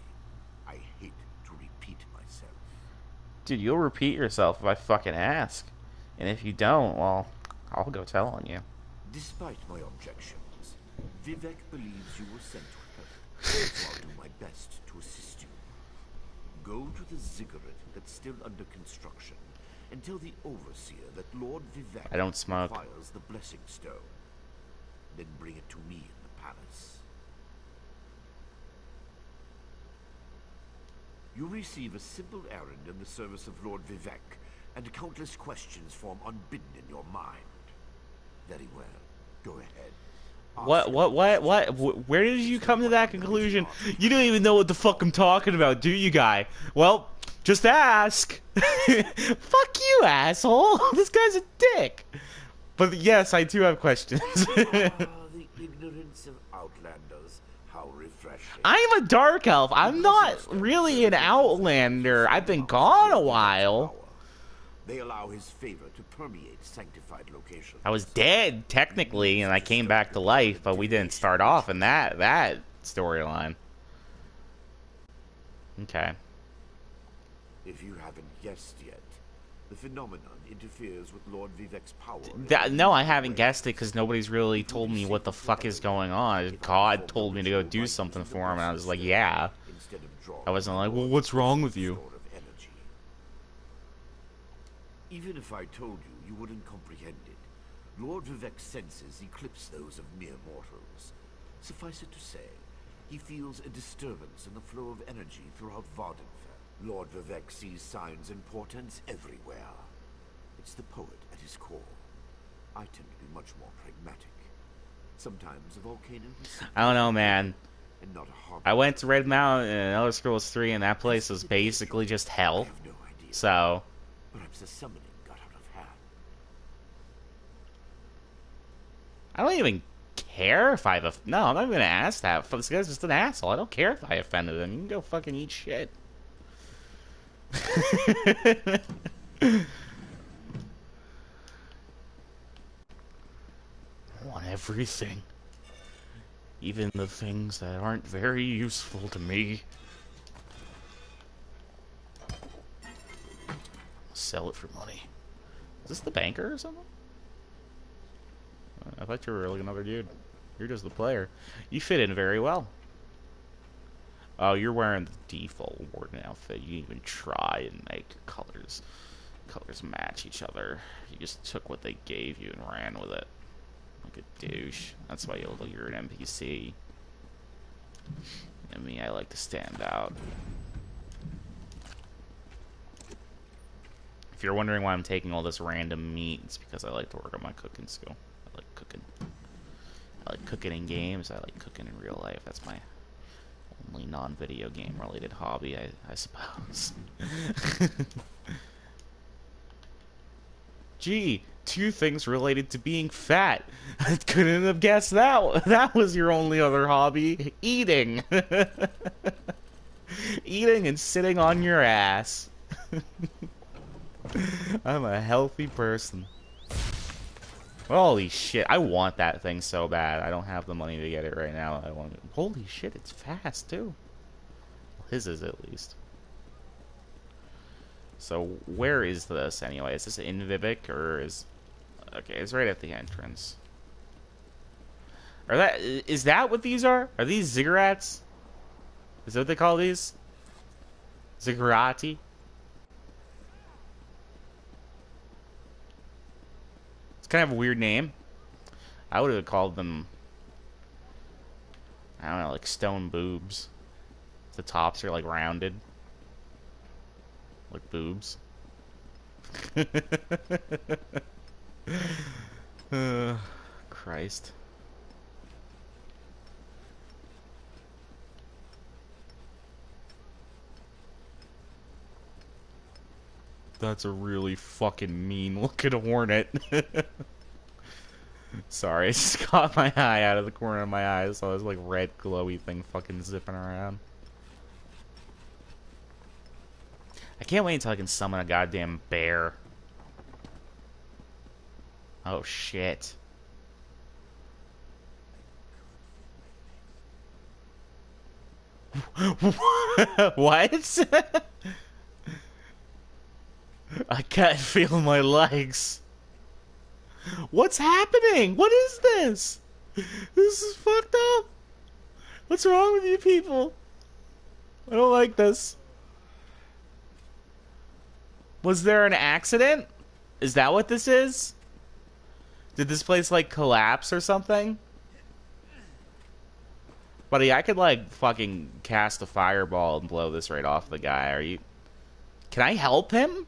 I hate to repeat myself. Dude, you'll repeat yourself if I fucking ask. And if you don't, well, I'll go tell on you. Despite my objections, Vivek believes you were sent to help, so I'll do my best to assist you. Go to the ziggurat that's still under construction and tell the overseer that Lord Vivek I don't smoke. requires the blessing stone. Then bring it to me in the palace. You receive a simple errand in the service of Lord Vivek, and countless questions form unbidden in your mind. Very well. Go ahead. Where did you come to that conclusion? You don't even know what the fuck I'm talking about, do you, guy? Well, just ask. Fuck you, asshole. This guy's a dick. But yes, I do have questions. The ignorance of outlanders. How refreshing. I'm a dark elf. I'm not really an outlander. I've been gone a while. They allow his favor to permeate sanctified locations. I was dead, technically, and I came back to life, but we didn't start off in that storyline. Okay. If you haven't guessed yet, the phenomenon interferes with Lord Vivek's power. No, I haven't guessed it because nobody's really told me what the fuck is going on. God told me to go do something for him, and I was like, yeah. I wasn't like, well, what's wrong with you? Even if I told you, you wouldn't comprehend it. Lord Vivek's senses eclipse those of mere mortals. Suffice it to say, he feels a disturbance in the flow of energy throughout Vardenfell. Lord Vivek sees signs and portents everywhere. It's the poet at his core. I tend to be much more pragmatic. Sometimes a volcano is I don't know, man. and not a harbor. I went to Red Mountain in Elder Scrolls 3, and that place was basically just I hell. have no idea. So, Perhaps the summoning got out of hand. I don't even care if I've... No, I'm not even gonna ask that. This guy's just an asshole. I don't care if I offended him. You can go fucking eat shit. I want everything. Even the things that aren't very useful to me. Sell it for money. Is this the banker or something? I thought you were like another dude. You're just the player. You fit in very well. Oh, you're wearing the default warden outfit. You didn't even try and make colors match each other. You just took what they gave you and ran with it. Like a douche. That's why you're an NPC. And me, I like to stand out. If you're wondering why I'm taking all this random meat, it's because I like to work on my cooking skill. I like cooking. I like cooking in games. I like cooking in real life. That's my only non-video game related hobby, I suppose. Gee, 2 things related to being fat. I couldn't have guessed that. That was your only other hobby. Eating. Eating and sitting on your ass. I'm a healthy person. Holy shit, I want that thing so bad. I don't have the money to get it right now. I want it. Holy shit, it's fast too. Well, his is at least. So where is this anyway? Is this in Vivek or is... Okay, it's right at the entrance. Is that what these are? Are these ziggurats? Is that what they call these? Zigguratti? It's kind of a weird name. I would have called them, I don't know, like stone boobs. The tops are like rounded. Like boobs. Christ. That's a really fucking mean looking hornet. Sorry, I just caught my eye out of the corner of my eye. So this like red glowy thing fucking zipping around. I can't wait until I can summon a goddamn bear. Oh shit. What? I can't feel my legs. What's happening? What is this? This is fucked up. What's wrong with you people? I don't like this. Was there an accident? Is that what this is? Did this place like collapse or something? Buddy, I could like fucking cast a fireball and blow this right off the guy. Are you... Can I help him?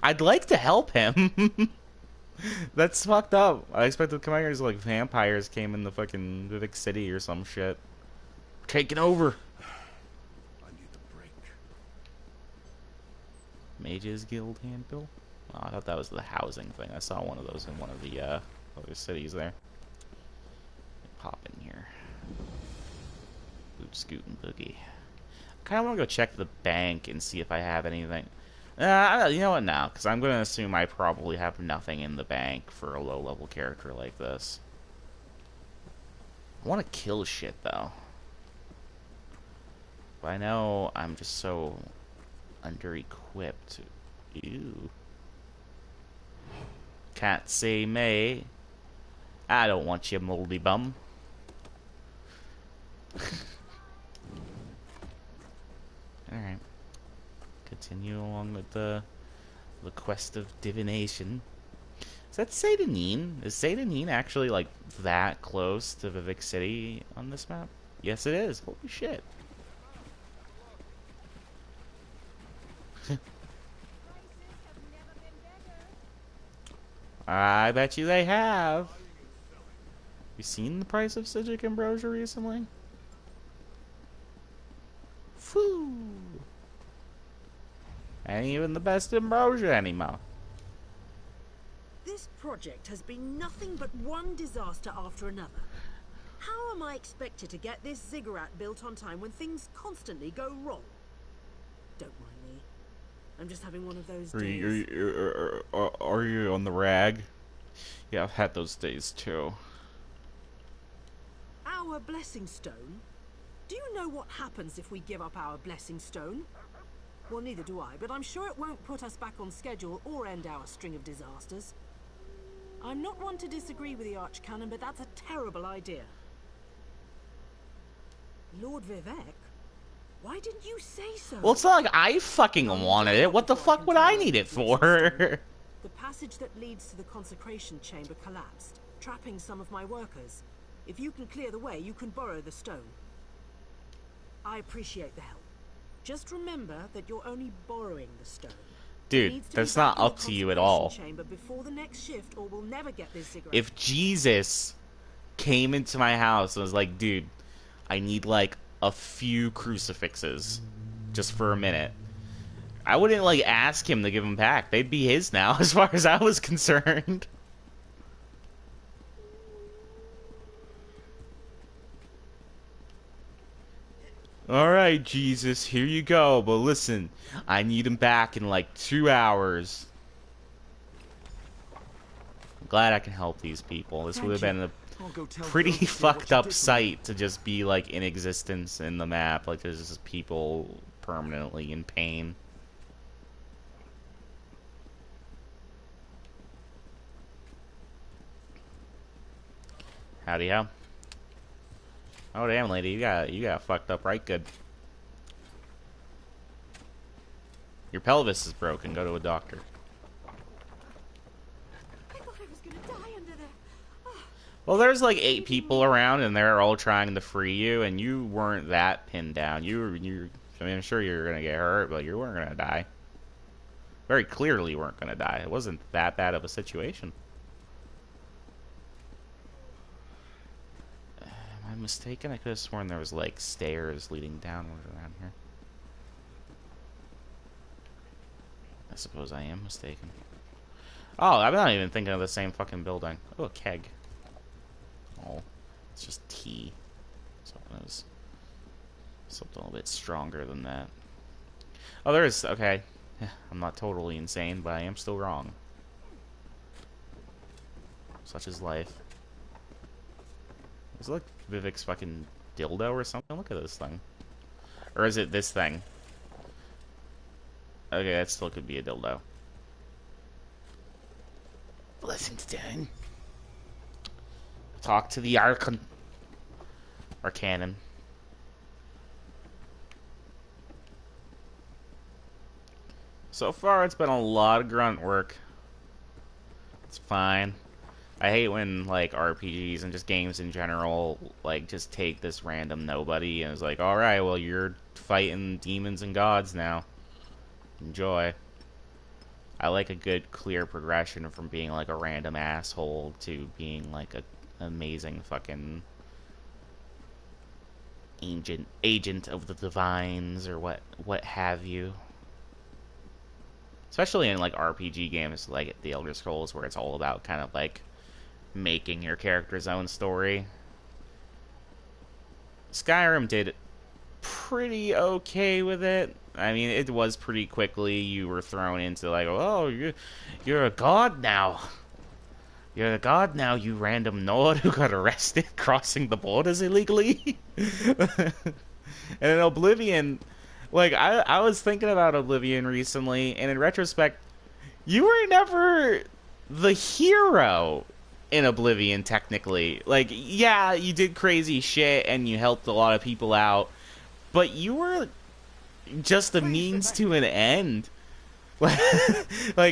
I'd like to help him. That's fucked up. I expected to come out here as like vampires came in the fucking Vivek City or some shit. Taking over. I need the break. Mages Guild handbill? Oh, I thought that was the housing thing. I saw one of those in one of the other cities there. Pop in here. Boot scoot and boogie. I kind of want to go check the bank and see if I have anything. You know what? No, because I'm going to assume I probably have nothing in the bank for a low-level character like this. I want to kill shit, though. But I know I'm just so under-equipped. Ew. Can't say may. I don't want you, moldy bum. Alright. Continue along with the quest of divination. Is that Seydanine? Is Seydanine actually like that close to Vivek City on this map? Yes, it is. Holy shit. I bet you they have. You seen the price of Citric Ambrosia recently? Phew. Ain't even the best ambrosia anymore. This project has been nothing but one disaster after another. How am I expected to get this ziggurat built on time when things constantly go wrong? Don't mind me. I'm just having one of those days. Are you on the rag? Yeah, I've had those days too. Our blessing stone? Do you know what happens if we give up our blessing stone? Well, neither do I, but I'm sure it won't put us back on schedule or end our string of disasters. I'm not one to disagree with the Archcanon, but that's a terrible idea. Lord Vivek? Why didn't you say so? Well, it's not like I fucking wanted it. What the fuck would I need it for? The passage that leads to the consecration chamber collapsed, trapping some of my workers. If you can clear the way, you can borrow the stone. I appreciate the help. Just remember that you're only borrowing the stone. Dude, that's not up to you at all. Before the next shift, or we'll never get this ziggurat. If Jesus came into my house and was like, dude, I need like a few crucifixes just for a minute, I wouldn't like ask him to give them back. They'd be his now as far as I was concerned. Alright, Jesus, here you go. But listen, I need him back in like 2 hours. I'm glad I can help these people. This would have been a pretty fucked up sight to just be like in existence in the map. Like there's just people permanently in pain. Howdy ho. Oh damn, lady, you got fucked up right good. Your pelvis is broken. Go to a doctor. I thought I was gonna die under there. Well, there's like 8 people around, and they're all trying to free you, and you weren't that pinned down. I mean, I'm sure you're gonna get hurt, but you weren't gonna die. Very clearly, you weren't gonna die. It wasn't that bad of a situation. Am I mistaken? I could have sworn there was like stairs leading downward around here. I suppose I am mistaken. Oh, I'm not even thinking of the same fucking building. Oh, a keg. Oh, it's just tea. Something it was something a little bit stronger than that. Oh, there is. Okay, I'm not totally insane, but I am still wrong. Such is life. Is it like Vivek's fucking dildo or something? Look at this thing. Or is it this thing? Okay, that still could be a dildo. Blessing stone. Talk to the Arcanon. So far, it's been a lot of grunt work. It's fine. I hate when, like, RPGs and just games in general, like, just take this random nobody and it's like, alright, well, you're fighting demons and gods now. Enjoy. I like a good, clear progression from being, like, a random asshole to being, like, a amazing fucking agent of the divines or what have you. Especially in like RPG games like the Elder Scrolls, where it's all about kind of like making your character's own story. Skyrim did pretty okay with it. I mean, it was pretty quickly you were thrown into like, oh, you're a god now. You're a god now, you random Nord who got arrested crossing the borders illegally. And in Oblivion, like, I was thinking about Oblivion recently, and in retrospect, you were never the hero in Oblivion, technically. Like, yeah, you did crazy shit, and you helped a lot of people out, but you were just a means to an end. Like,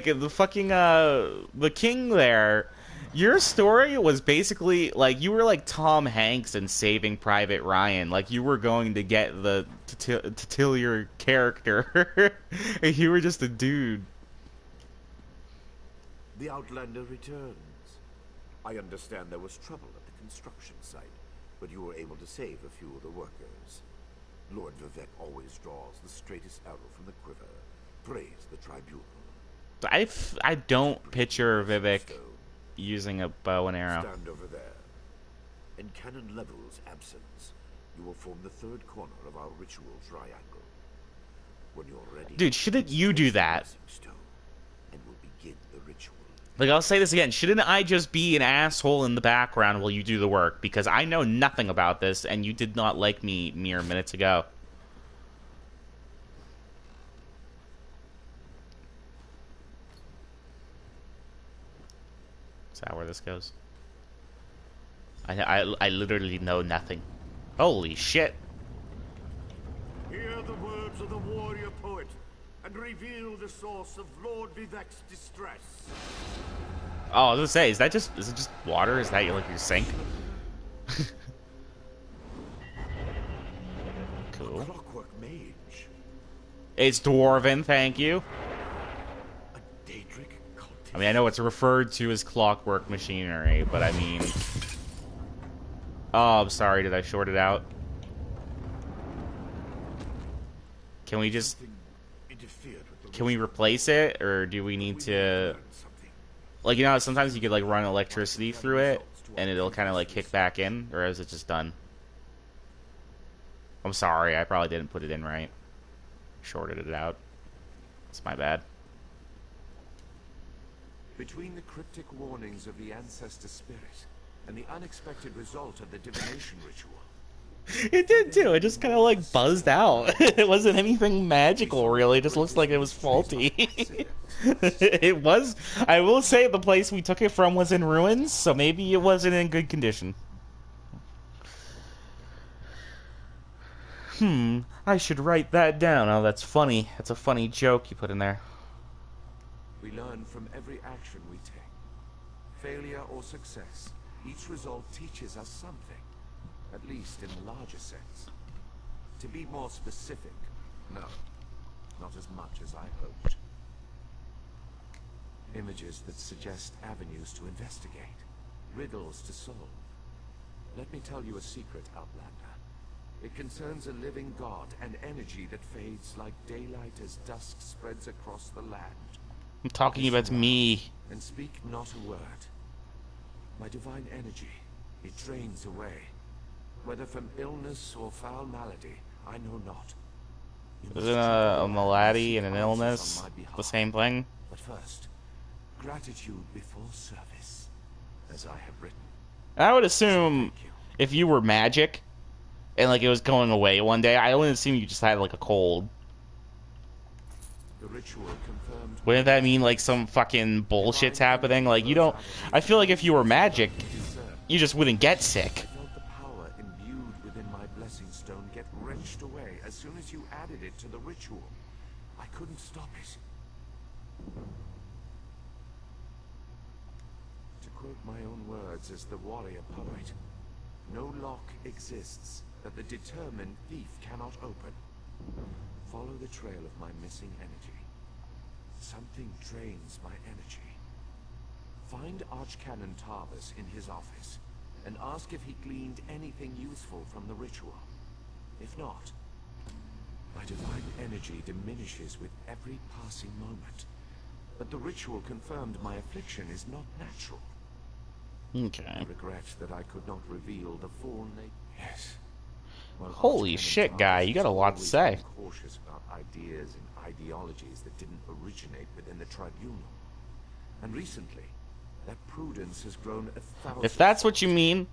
the fucking, the king there, your story was basically, like, you were like Tom Hanks in Saving Private Ryan. Like, you were going to get the titular character. You were just a dude. The Outlander returns. I understand there was trouble at the construction site, but you were able to save a few of the workers. Lord Vivek always draws the straightest arrow from the quiver. Praise the tribunal. I don't picture Vivek using a bow and arrow. Stand over there. In Canon Level's absence, you will form the third corner of our ritual triangle. When you're ready, dude, shouldn't you do that? Stone, and we'll begin the ritual. Like, I'll say this again. Shouldn't I just be an asshole in the background while you do the work? Because I know nothing about this, and you did not like me mere minutes ago. Is that where this goes? I literally know nothing. Holy shit. Hear the words of the warrior poet and reveal the source of Lord Vivek's distress. Oh, I was gonna say, is it just water? Is that like your sink? Cool. Clockwork mage. It's dwarven, thank you. A Daedric cultist. I mean, I know it's referred to as clockwork machinery, but I mean... Oh, I'm sorry, did I short it out? Can we just... Can we replace it, or do we need to... Like, you know, sometimes you could, like, run electricity through it, and it'll kind of, like, kick back in, or is it just done? I'm sorry, I probably didn't put it in right. Shorted it out. It's my bad. Between the cryptic warnings of the ancestor spirit and the unexpected result of the divination ritual. It did too. It just kind of like buzzed out. It wasn't anything magical, really. It just looks like it was faulty. It was. I will say the place we took it from was in ruins, so maybe it wasn't in good condition. I should write that down. Oh, that's funny. That's a funny joke you put in there. We learn from every action we take. Failure or success, each result teaches us something, at least in the larger sense. To be more specific, no, not as much as I hoped. Images that suggest avenues to investigate, riddles to solve. Let me tell you a secret, Outlander. It concerns a living god and energy that fades like daylight as dusk spreads across the land. I'm talking about me. And speak not a word. My divine energy, it drains away. Whether from illness or foul malady, I know not. Isn't a malady and an illness the same thing? But first, gratitude before service, as I have written. I would assume if you were magic and like it was going away one day, I wouldn't assume you just had like a cold. The ritual confirmed. Wouldn't that mean like some fucking bullshit's happening? Like you don't. I feel like if you were magic, you just wouldn't get sick. I felt the power imbued within my blessing stone get wrenched away as soon as you added it to the ritual. I couldn't stop it. To quote my own words as the warrior poet, no lock exists that the determined thief cannot open. Follow the trail of my missing energy. Something drains my energy. Find Archcanon Tarvis in his office and ask if he gleaned anything useful from the ritual. If not, my divine energy diminishes with every passing moment. But the ritual confirmed my affliction is not natural. Okay. I regret that I could not reveal the full nature. Yes. Well, Holy Archcanon shit, guy, Tarvis you got a has lot to always say. been cautious about ideas and ideologies that didn't originate within the tribunal. And recently, that prudence has grown 1,000. If that's what you mean,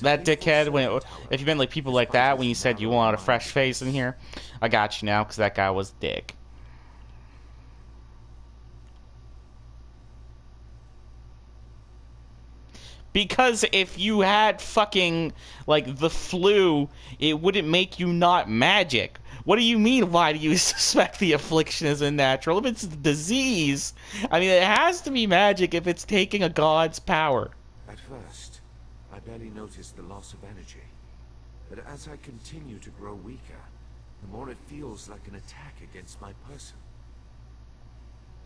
that dickhead, when if you meant like people like that when you said you wanted a fresh face in here, I got you now because that guy was a dick. Because if you had fucking, like, the flu, it wouldn't make you not magic. What do you mean, why do you suspect the affliction is unnatural? If it's a disease, I mean, it has to be magic if it's taking a god's power. At first, I barely noticed the loss of energy. But as I continue to grow weaker, the more it feels like an attack against my person.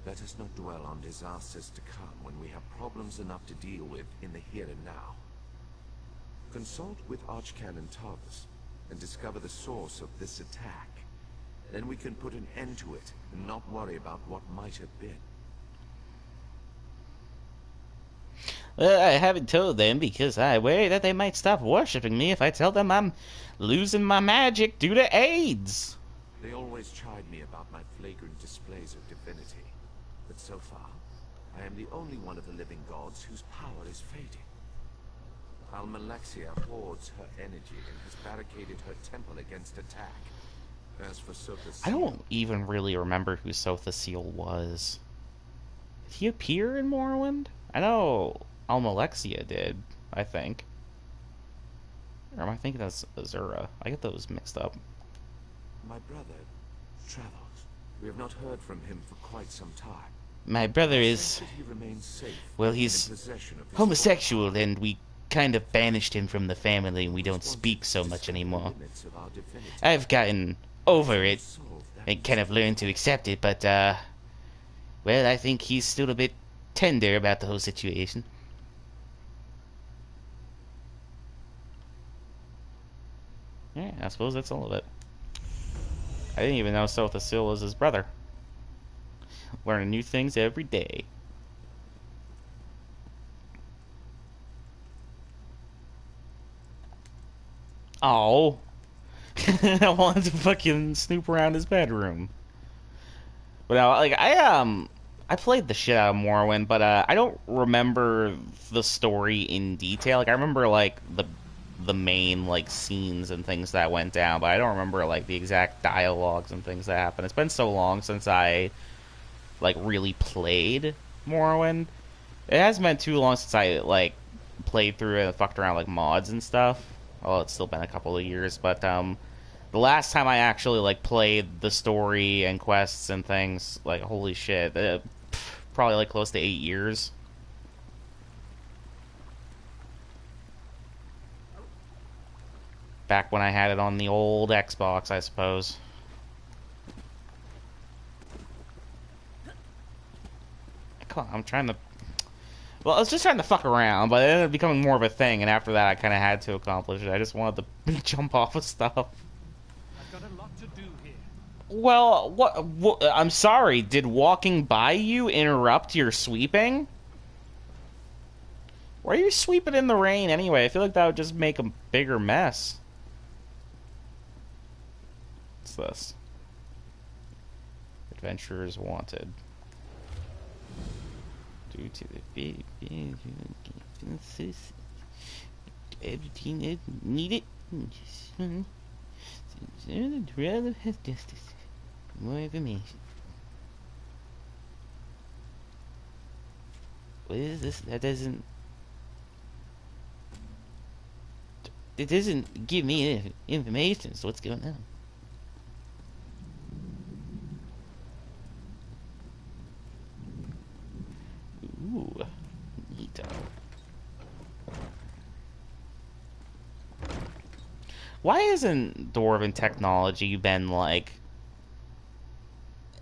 Let us not dwell on disasters to come when we have problems enough to deal with in the here and now. Consult with Archcanon Tarvis and discover the source of this attack. Then we can put an end to it and not worry about what might have been. I haven't told them because I worry that they might stop worshipping me if I tell them I'm losing my magic due to AIDS. They always chide me about my flagrant displays of divinity. But so far, I am the only one of the living gods whose power is fading. Almalexia hoards her energy and has barricaded her temple against attack. As for Sotha, I don't even really remember who Sotha Seal was. Did he appear in Morrowind? I know Almalexia did, I think. Or am I thinking that's Azura? I get those mixed up. my brother travels. We have not heard from him for quite some time. My brother is... He remains safe, well, he's homosexual, and we kind of banished him from the family, and we don't speak so much anymore. I've gotten over it, and kind of learned to accept it, but, well, I think he's still a bit tender about the whole situation. Yeah, I suppose that's all of it. I didn't even know Sotha Sil was his brother. Learning new things every day. Oh, I wanted to fucking snoop around his bedroom. But now, like, I played the shit out of Morrowind, but I don't remember the story in detail. Like, I remember like the main like scenes and things that went down, but I don't remember like the exact dialogues and things that happened. It's been so long since I like really played Morrowind. It hasn't been too long since I like played through it and fucked around like mods and stuff. Well, it's still been a couple of years, but The last time I actually like played the story and quests and things, like holy shit, probably like close to 8 years. Back when I had it on the old Xbox, I suppose. Come on, I'm trying to... Well, I was just trying to fuck around, but it ended up becoming more of a thing, and after that I kind of had to accomplish it. I just wanted to jump off of stuff. I've got a lot to do here. Well, what... I'm sorry, did walking by you interrupt your sweeping? Why are you sweeping in the rain anyway? I feel like that would just make a bigger mess. What's this? Adventurers wanted. Due to the everything needed. Rather have justice. More information. What is this? That doesn't. It doesn't give me information. So what's going on? Ooh, neat. Why hasn't Dwarven technology been, like,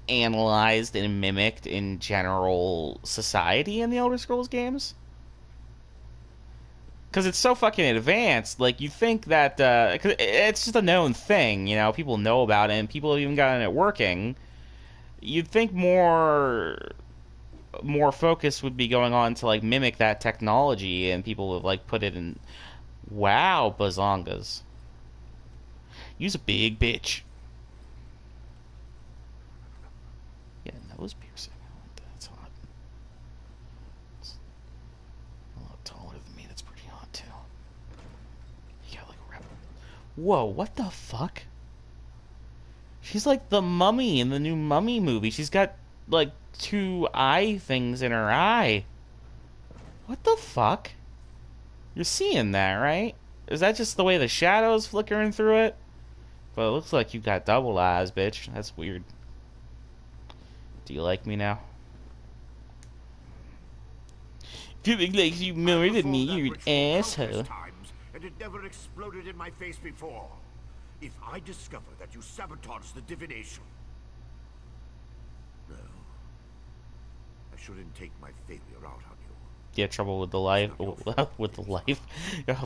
analyzed and mimicked in general society in the Elder Scrolls games? Because it's so fucking advanced. Like, you think that, 'cause it's just a known thing, you know? People know about it, and people have even gotten it working. You'd think more focus would be going on to like mimic that technology, and people would like put it in. Wow, bazongas. Use a big bitch. Yeah, nose piercing. That's hot. It's a lot taller than me. That's pretty hot too. You got like a rebel. Whoa, what the fuck? She's like the mummy in the new Mummy movie. She's got like 2 eye things in her eye. What the fuck? You're seeing that, right? Is that just the way the shadow's flickering through it? But it looks like you got double eyes, bitch. That's weird. Do you like me now? Feeling like you murdered me, you asshole. And it never exploded in my face before. If I discover that you sabotaged the divination... No. I shouldn't take my failure out on you. You have trouble with the life? With the life?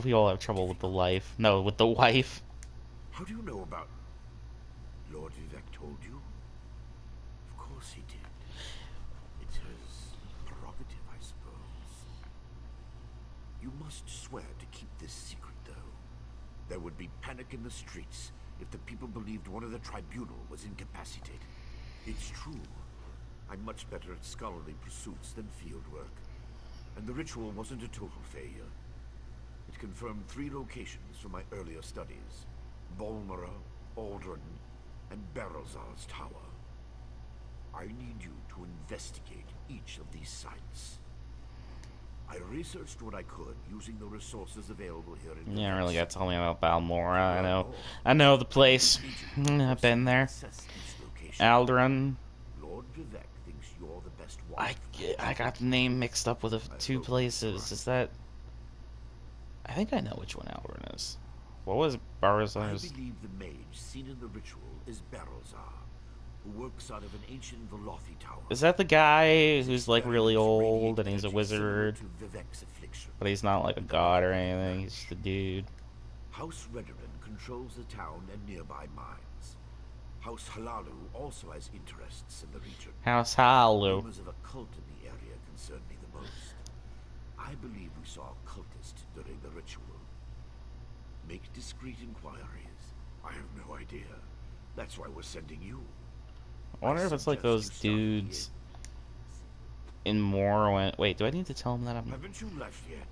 We all have trouble with the life. No, with the wife. How do you know about... Lord Vivek told you? Of course he did. It's his prerogative, I suppose. You must swear to keep this secret, though. There would be panic in the streets if the people believed one of the tribunal was incapacitated. It's true. I'm much better at scholarly pursuits than field work. And the ritual wasn't a total failure. It confirmed 3 locations from my earlier studies. Bolmora, Aldrin, and Barrelzar's Tower. I need you to investigate each of these sites. I researched what I could using the resources available here in... You don't really got to tell me about Balmora. I know the place. I've been there. Aldrin. Lord Vivek thinks you're the best one. I got the name mixed up with 2 places. Is that... I think I know which one Aldrin is. What was Barrelzar's? I believe the mage seen in the ritual is Barrelzar, who works out of an ancient Velothi tower. Is that the guy who's like really old and he's a wizard? But he's not like a god or anything, he's just a dude. House Redoran controls the town and nearby mines. House Halalu also has interests in the region. House Halalu. Rumors of a cult in the area concern me the most. I believe we saw a cultist during the ritual. Make discreet inquiries. I have no idea. That's why we're sending you. I wonder if it's like those dudes in Morrowind. Wait, do I need to tell them that I'm... Haven't you left yet?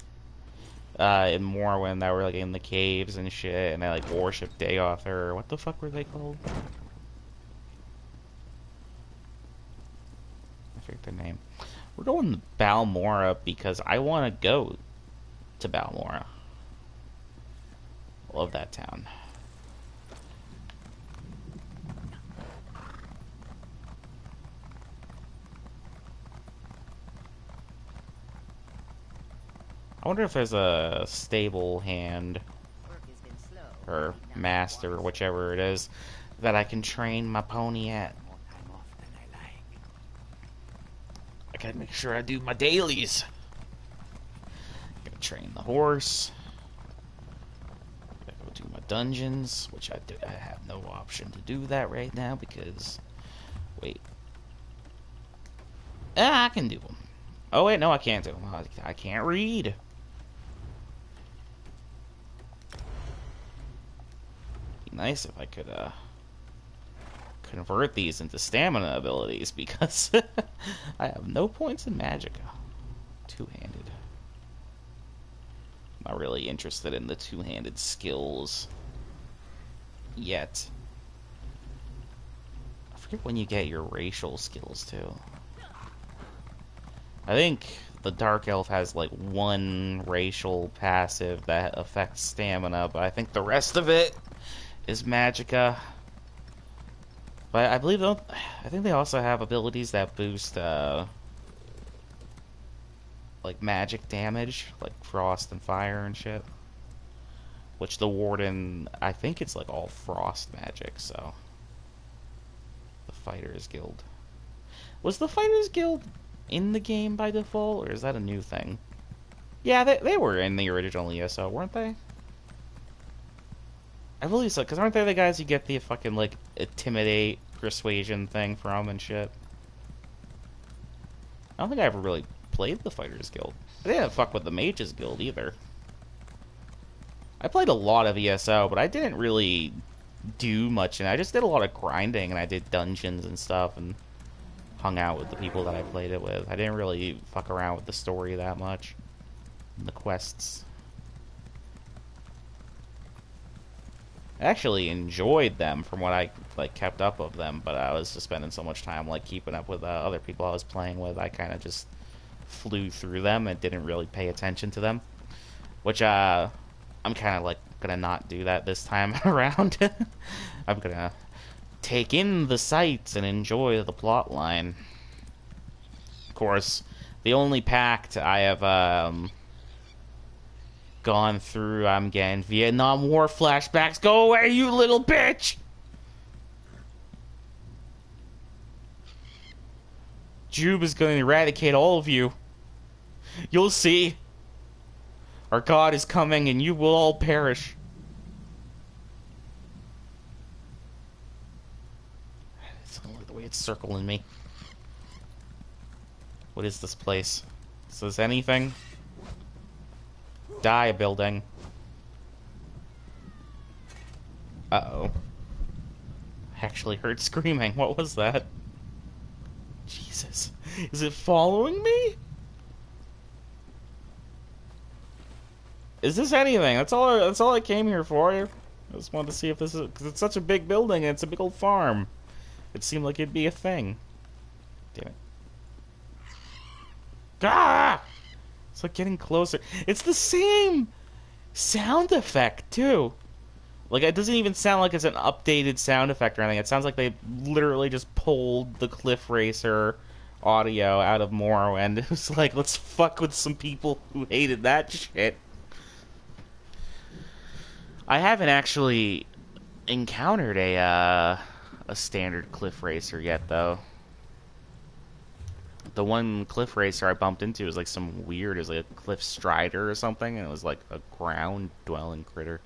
In Morrowind that were like in the caves and shit, and they like worshipped Dagoth, or what the fuck were they called? I forget their name. We're going to Balmora because I want to go to Balmora. Love that town. I wonder if there's a stable hand or master, whichever it is, that I can train my pony at. I gotta make sure I do my dailies. Gotta train the horse. Gotta go do my dungeons, which I have no option to do that right now because... Wait. Ah, I can do them. Oh wait, no I can't do them. I can't read. Be nice if I could, convert these into stamina abilities because I have no points in Magicka. Two-handed. Not really interested in the two-handed skills yet. I forget when you get your racial skills too. I think the Dark Elf has like one racial passive that affects stamina, but I think the rest of it is Magicka. But I believe I think they also have abilities that boost like magic damage, like frost and fire and shit. Which the Warden, I think it's like all frost magic, so the Fighters Guild. Was the Fighters Guild in the game by default, or is that a new thing? Yeah, they were in the original ESO, weren't they? I believe so, because aren't they the guys you get the fucking, like, intimidate, persuasion thing from and shit? I don't think I ever really played the Fighters Guild. I didn't fuck with the Mages Guild either. I played a lot of ESO, but I didn't really do much, and I just did a lot of grinding, and I did dungeons and stuff, and hung out with the people that I played it with. I didn't really fuck around with the story that much, and the quests. I actually enjoyed them from what I like kept up of them, but I was just spending so much time like keeping up with other people I was playing with. I kind of just flew through them and didn't really pay attention to them, which I'm kind of like gonna not do that this time around. I'm gonna take in the sights and enjoy the plot line. Of course, the only pact I have gone through, I'm getting Vietnam War flashbacks. Go away, you little bitch! Jube is going to eradicate all of you. You'll see. Our God is coming and you will all perish. I don't like the way it's circling me. What is this place? Is this anything? Die, building. Uh-oh. I actually heard screaming. What was that? Jesus. Is it following me? Is this anything? That's all I came here for. I just wanted to see if this is... Because it's such a big building and it's a big old farm. It seemed like it'd be a thing. Damn it. Ah! It's like getting closer. It's the same sound effect, too. Like, it doesn't even sound like it's an updated sound effect or anything. It sounds like they literally just pulled the Cliff Racer audio out of Morrowind. It was like, let's fuck with some people who hated that shit. I haven't actually encountered a standard Cliff Racer yet, though. The one Cliff Racer I bumped into was like some weird, it was like a Cliff Strider or something, and it was like a ground-dwelling critter.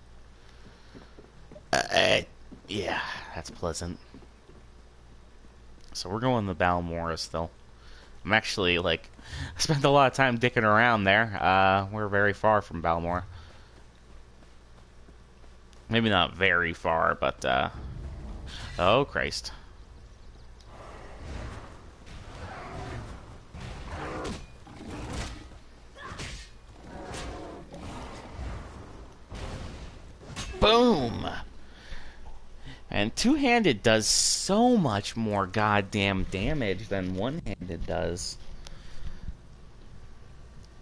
Yeah, that's pleasant. So we're going to Balmora still. I'm actually, like, I spent a lot of time dicking around there. We're very far from Balmora. Maybe not very far, but, oh, Christ. Boom! And two-handed does so much more goddamn damage than one-handed does.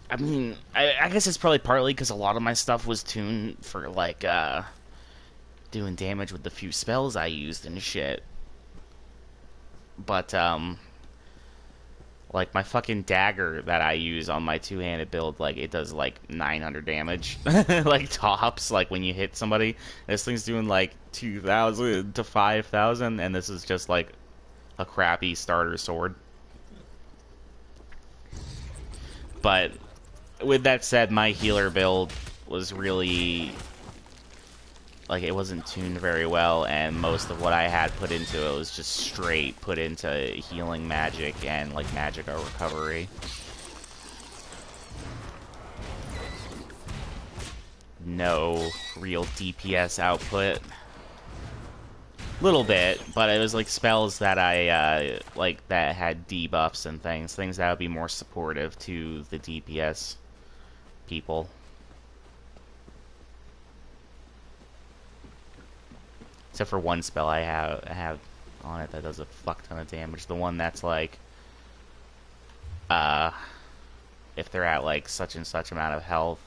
I mean, I guess it's probably partly because a lot of my stuff was tuned for, like, doing damage with the few spells I used and shit. But, Like, my fucking dagger that I use on my two-handed build, like, it does, like, 900 damage. Like, tops, like, when you hit somebody. This thing's doing, like, 2,000 to 5,000, and this is just, like, a crappy starter sword. But, with that said, my healer build was really... like, it wasn't tuned very well, and most of what I had put into it was just straight put into healing magic and, like, magica recovery. No real DPS output. Little bit, but it was, like, spells that I, like, that had debuffs and things. Things that would be more supportive to the DPS people. Except for one spell I have on it that does a fuck ton of damage. The one that's like, if they're at like such and such amount of health,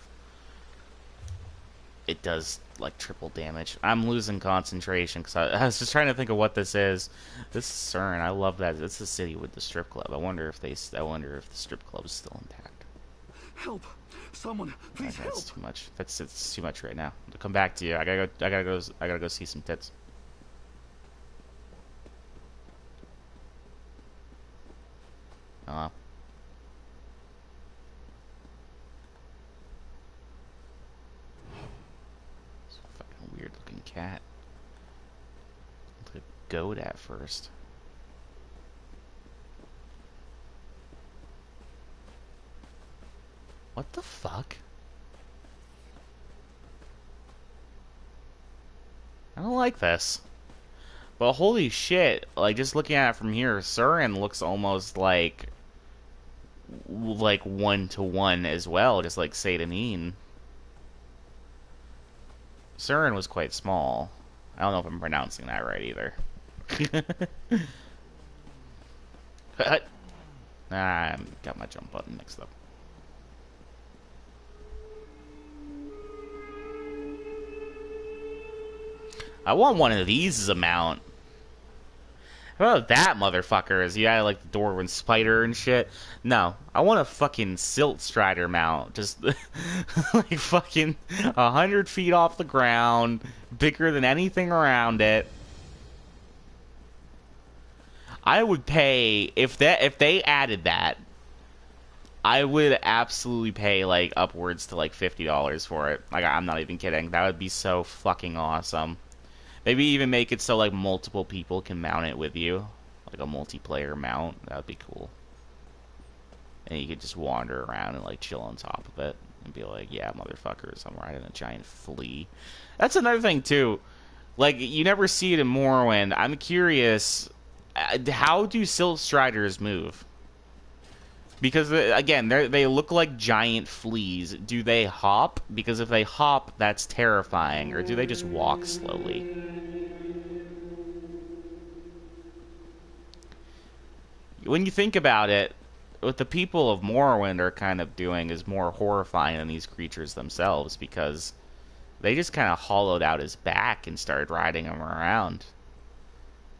it does like triple damage. I'm losing concentration because I was just trying to think of what this is. This is CERN. I love that. It's the city with the strip club. I wonder if the strip club is still intact. Help! Someone, please help! That's too much. It's too much right now. I'll come back to you. I gotta go see some tits. Oh. It's a fucking weird looking cat. Look a goat at first. What the fuck? I don't like this. But holy shit, like just looking at it from here, Surin looks almost like 1-to-1 as well, just like Satanine. Surin was quite small. I don't know if I'm pronouncing that right either. I got my jump button mixed up. I want one of these as a mount. How about that motherfucker? Is he had like the Dwarven Spider and shit? No, I want a fucking Silt Strider mount. Just like fucking 100 feet off the ground, bigger than anything around it. I would pay if they added that. I would absolutely pay like upwards to like $50 for it. Like I'm not even kidding. That would be so fucking awesome. Maybe even make it so like multiple people can mount it with you, like a multiplayer mount. That would be cool. And you could just wander around and like chill on top of it and be like, "Yeah, motherfuckers, I'm riding a giant flea." That's another thing too. Like you never see it in Morrowind. I'm curious, how do Silt Striders move? Because, again, they look like giant fleas. Do they hop? Because if they hop, that's terrifying. Or do they just walk slowly? When you think about it, what the people of Morrowind are kind of doing is more horrifying than these creatures themselves. Because they just kind of hollowed out his back and started riding him around.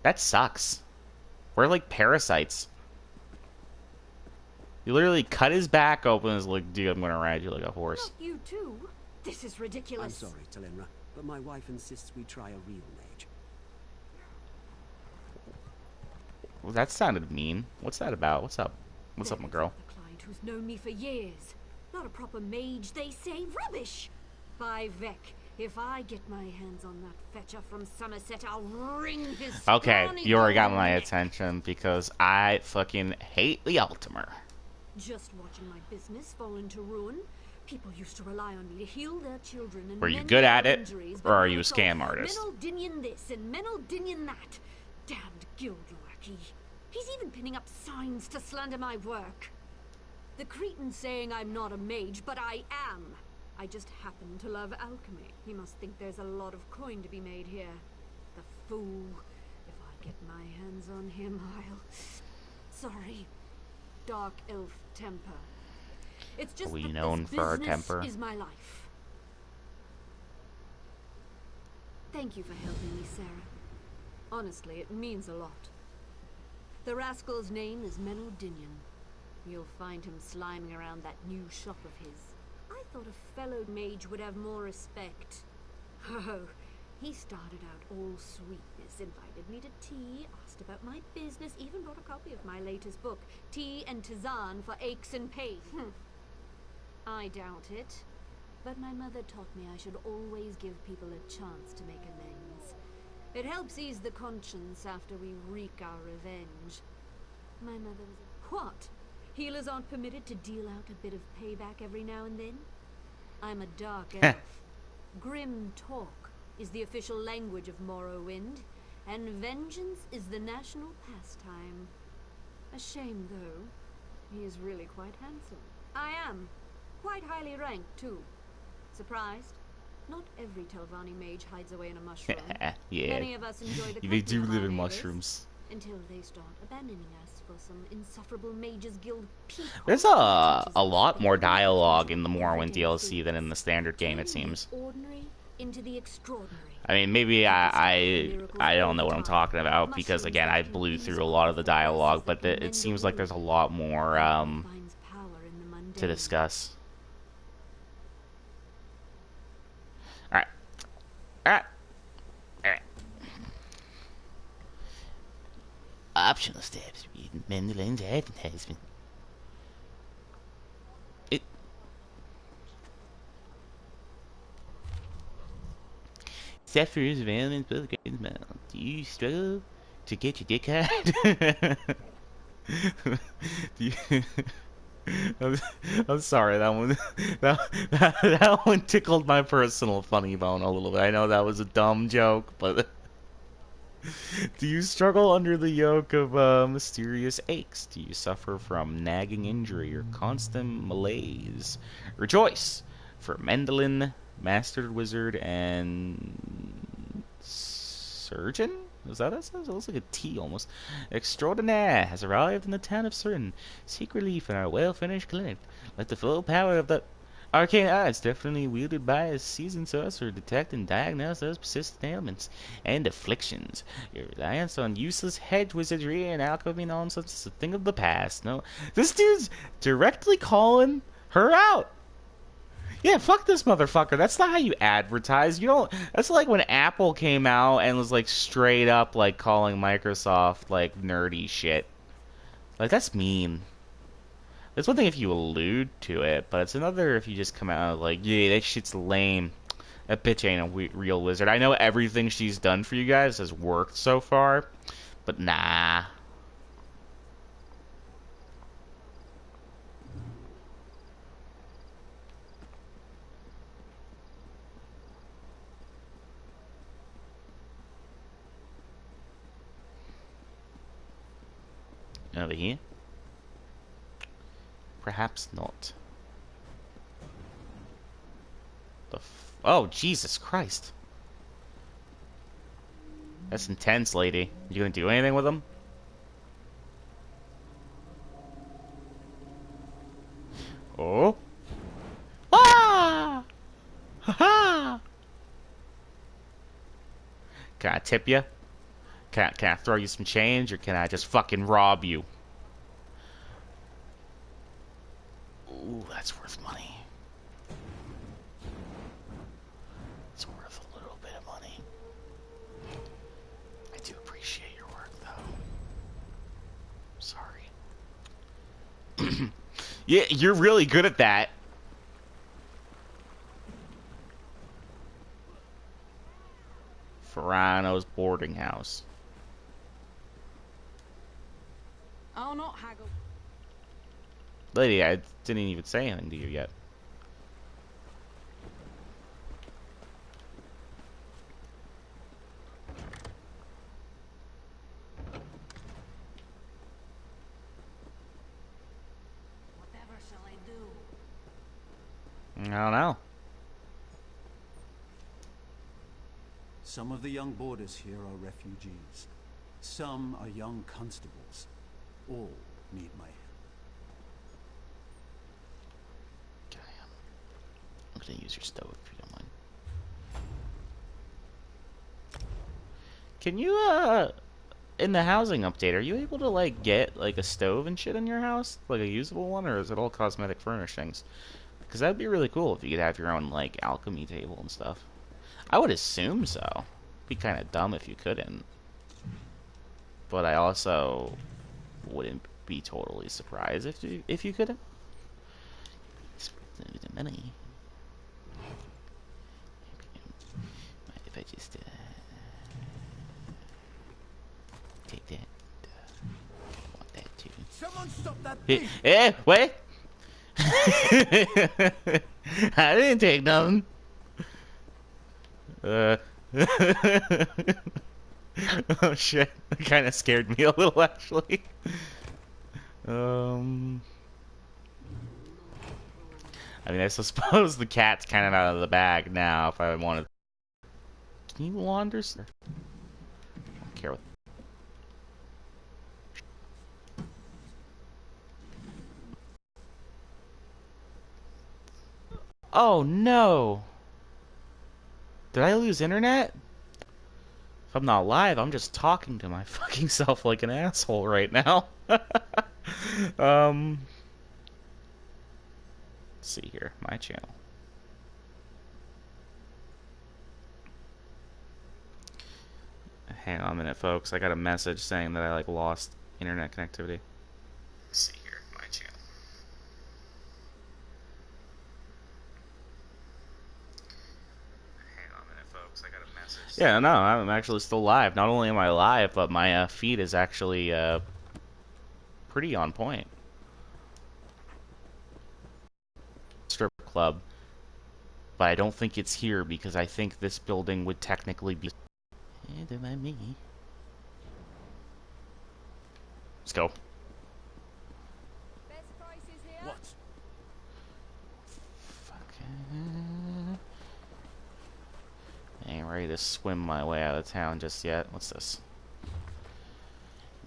That sucks. We're like parasites. You literally cut his back open and was like, "Dude, I'm gonna ride you like a horse." Not you too. This is ridiculous. I'm sorry, Talenra, but my wife insists we try a real mage. Well, that sounded mean. What's that about? What's up? What's up, my girl? The client who's known me for years. Not a proper mage, they say. Rubbish. By Vec, if I get my hands on that fetcher from Somerset, I'll wring his. Okay, you already got my neck. attention because I fucking hate the Ultimer. Just watching my business fall into ruin. People used to rely on me to heal their children and Were you mend good their at it, injuries, or are but you a now it's scam all artist? Menaldinian this and Menaldinian that. Damned guild lackey. He's even pinning up signs to slander my work. The Cretan's saying I'm not a mage, but I am. I just happen to love alchemy. He must think there's a lot of coin to be made here. The fool. If I get my hands on him, I'll... Sorry. Dark elf temper. It's just Are we that known this for our business temper? is my life. Thank you for helping me, Sarah. Honestly, it means a lot. The rascal's name is Menaldinian. You'll find him sliming around that new shop of his. I thought a fellow mage would have more respect. Oh, he started out all sweetness, invited me to tea, asked about my business, even brought a copy of my latest book, Tea and Tisane for Aches and Pain. I doubt it. But my mother taught me I should always give people a chance to make amends. It helps ease the conscience after we wreak our revenge. My mother was... What? Healers aren't permitted to deal out a bit of payback every now and then? I'm a dark elf. Grim talk is the official language of Morrowind, and vengeance is the national pastime. A shame, though. He is really quite handsome. I am. Quite highly ranked, too. Surprised? Not every Telvanni mage hides away in a mushroom. Yeah. Many of us enjoy the They do company of live our in neighbors, mushrooms. until they start abandoning us for some insufferable mages guild peacock. There's a lot more dialogue in the Morrowind DLC than in the standard game, it seems. Ordinary into the extraordinary. I mean, maybe I don't know what I'm talking about because, again, I blew through a lot of the dialogue, but it seems like there's a lot more to discuss. Alright. Alright. Alright. Optional steps. Read Mendelin's advertisement. Sufferers of ailments both great and small. Do you struggle to get your dick hard? Do you... I'm sorry, that one that one tickled my personal funny bone a little bit. I know that was a dumb joke, but do you struggle under the yoke of mysterious aches? Do you suffer from nagging injury or constant malaise? Rejoice, for Mendelin, Mastered Wizard, and Surgeon? Is that what it says? It looks like a T almost. Extraordinaire has arrived in the town of Certain. Seek relief in our well-finished clinic. Let the full power of the arcane arts definitely wielded by a seasoned sorcerer detect and diagnose those persistent ailments and afflictions. Your reliance on useless hedge wizardry and alchemy nonsense is a thing of the past. No, this dude's directly calling her out. Yeah, fuck this motherfucker. That's not how you advertise. You don't... That's like when Apple came out and was, like, straight up, like, calling Microsoft, like, nerdy shit. Like, that's mean. It's one thing if you allude to it, but it's another if you just come out like, yeah, that shit's lame. That bitch ain't a real wizard. I know everything she's done for you guys has worked so far, but nah. Over here? Perhaps not. Oh, Jesus Christ. That's intense, lady. You gonna do anything with them? Oh? Ah! Ha ha! Can I tip you? Can I throw you some change, or can I just fucking rob you? Ooh, that's worth money. It's worth a little bit of money. I do appreciate your work, though. Sorry. Yeah, you're really good at that. Ferrano's boarding house. I'll not haggle. Lady, I didn't even say anything to you yet. Whatever shall I do? I don't know. Some of the young boarders here are refugees. Some are young constables. All need my help. I'm gonna use your stove if you don't mind. Can you in the housing update, are you able to like get like a stove and shit in your house, like a usable one, or is it all cosmetic furnishings? Because that'd be really cool if you could have your own like alchemy table and stuff. I would assume so. It'd be kind of dumb if you couldn't. But I also wouldn't be totally surprised if you couldn't. Money. If I just take that. I want that too. Someone stop that thief! Eh, wait! I didn't take nothing. Oh shit! That kind of scared me a little, actually. I mean, I suppose the cat's kind of out of the bag now. If I wanted, can you launder? I don't care what. Oh no! Did I lose internet? If I'm not live, I'm just talking to my fucking self like an asshole right now. Let's see here, my channel. Hang on a minute, folks. I got a message saying that I like lost internet connectivity. Let's see here, my channel. Hang on a minute, folks. I got a message. Yeah, no, I'm actually still live. Not only am I live, but my feed is actually pretty on point. Strip club, but I don't think it's here because I think this building would technically be. Don't mind me. Let's go. Best prices here. What? Fuck. I ain't ready to swim my way out of town just yet. What's this?